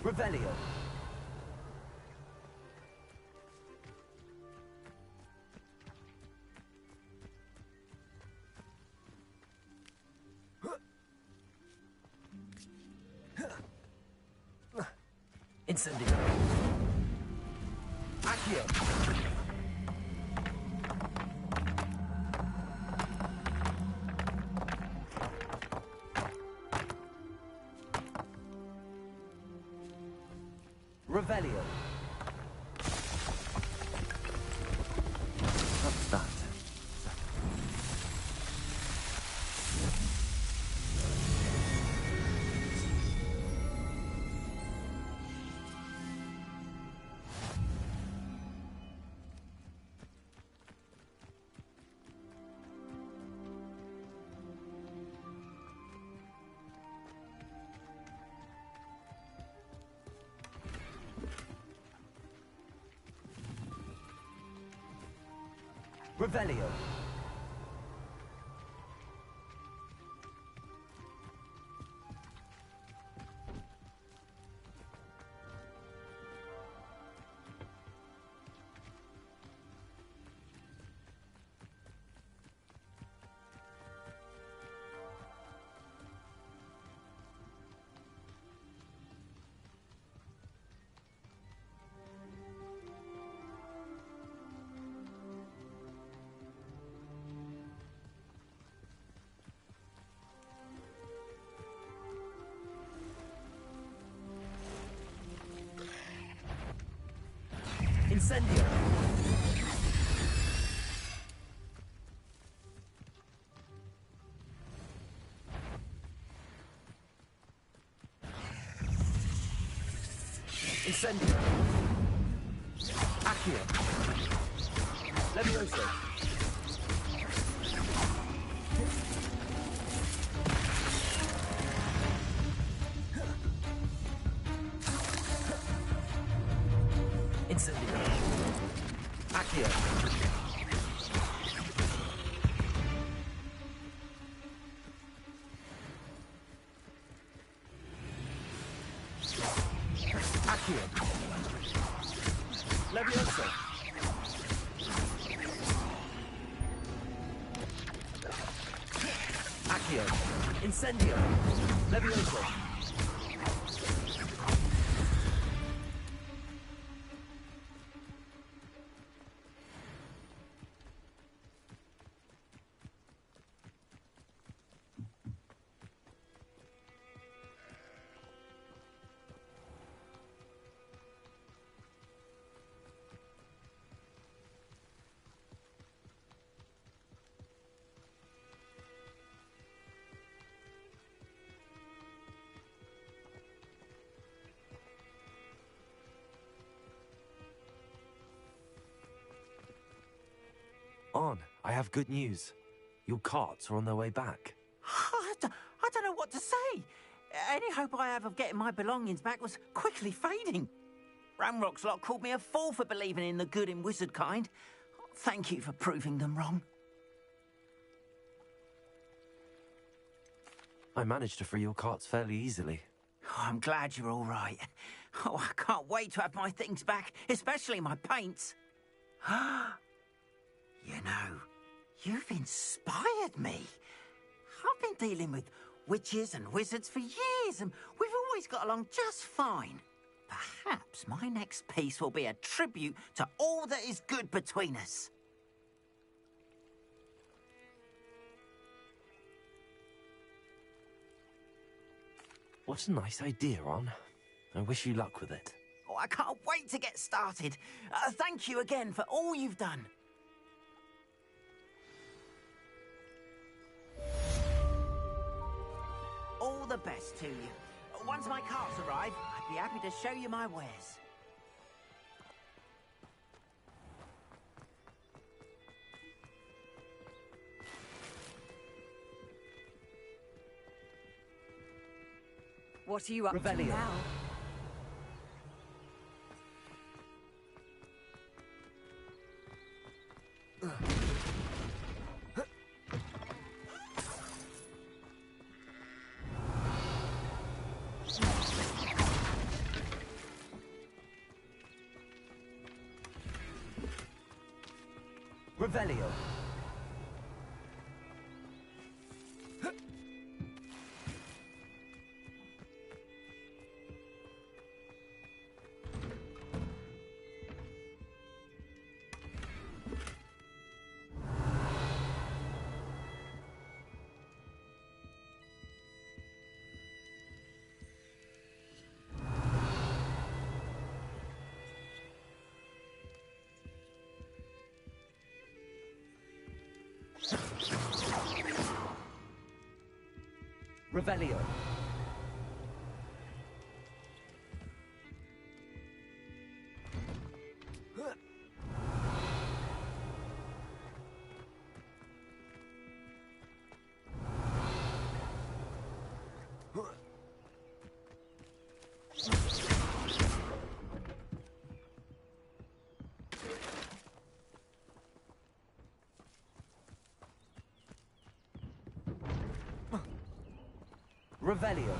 [SPEAKER 2] Revelio.
[SPEAKER 10] Incendio. Accio. Revelio. What's that? Revelio. Incendio. Incendio. Accio. Levioso. Incendio. Accio. Accio. Levioso. Accio. Incendio. Levioso. On, I have good news. Your carts are on their way back.
[SPEAKER 5] I don't know what to say. Any hope I have of getting my belongings back was quickly fading. Ramrock's lot called me a fool for believing in the good in wizard kind. Thank you for proving them wrong.
[SPEAKER 10] I managed to free your carts fairly easily.
[SPEAKER 5] Oh, I'm glad you're all right. Oh, I can't wait to have my things back, especially my paints. You know, you've inspired me. I've been dealing with witches and wizards for years, and we've always got along just fine. Perhaps my next piece will be a tribute to all that is good between us.
[SPEAKER 10] What a nice idea, Ron. I wish you luck with it.
[SPEAKER 5] Oh, I can't wait to get started. Thank you again for all you've done. All the best to you. Once my carts arrive, I'd be happy to show you my wares.
[SPEAKER 21] What are you up to
[SPEAKER 10] Revelio.
[SPEAKER 21] now?
[SPEAKER 10] Revelio.
[SPEAKER 2] Revelio. Revelio.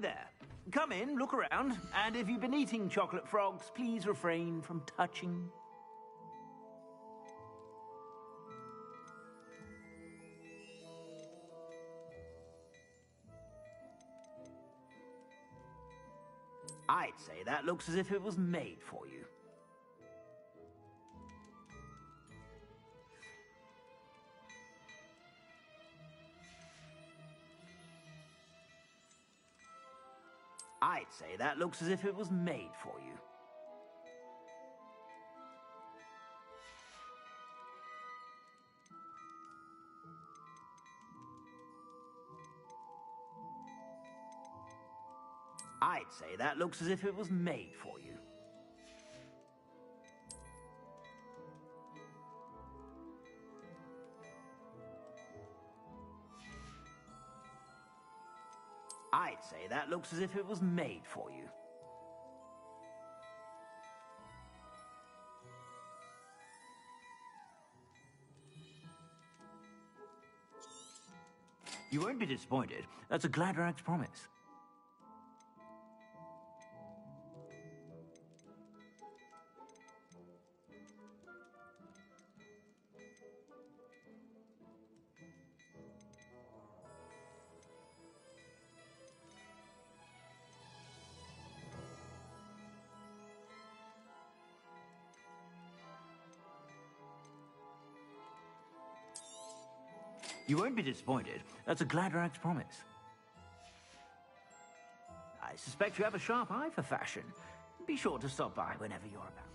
[SPEAKER 5] There. Come in, look around, and if you've been eating chocolate frogs, please refrain from touching. I'd say that looks as if it was made for you. I'd say that looks as if it was made for you. I'd say that looks as if it was made for you. I'd say that looks as if it was made for you. You won't be disappointed. That's a Gladrag's promise. You won't be disappointed. That's a Gladrag's promise. I suspect you have a sharp eye for fashion. Be sure to stop by whenever you're about.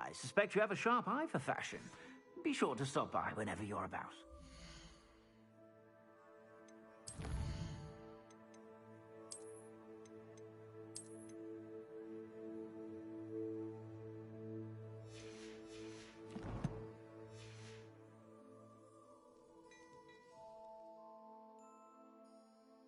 [SPEAKER 5] I suspect you have a sharp eye for fashion. Be sure to stop by whenever you're about.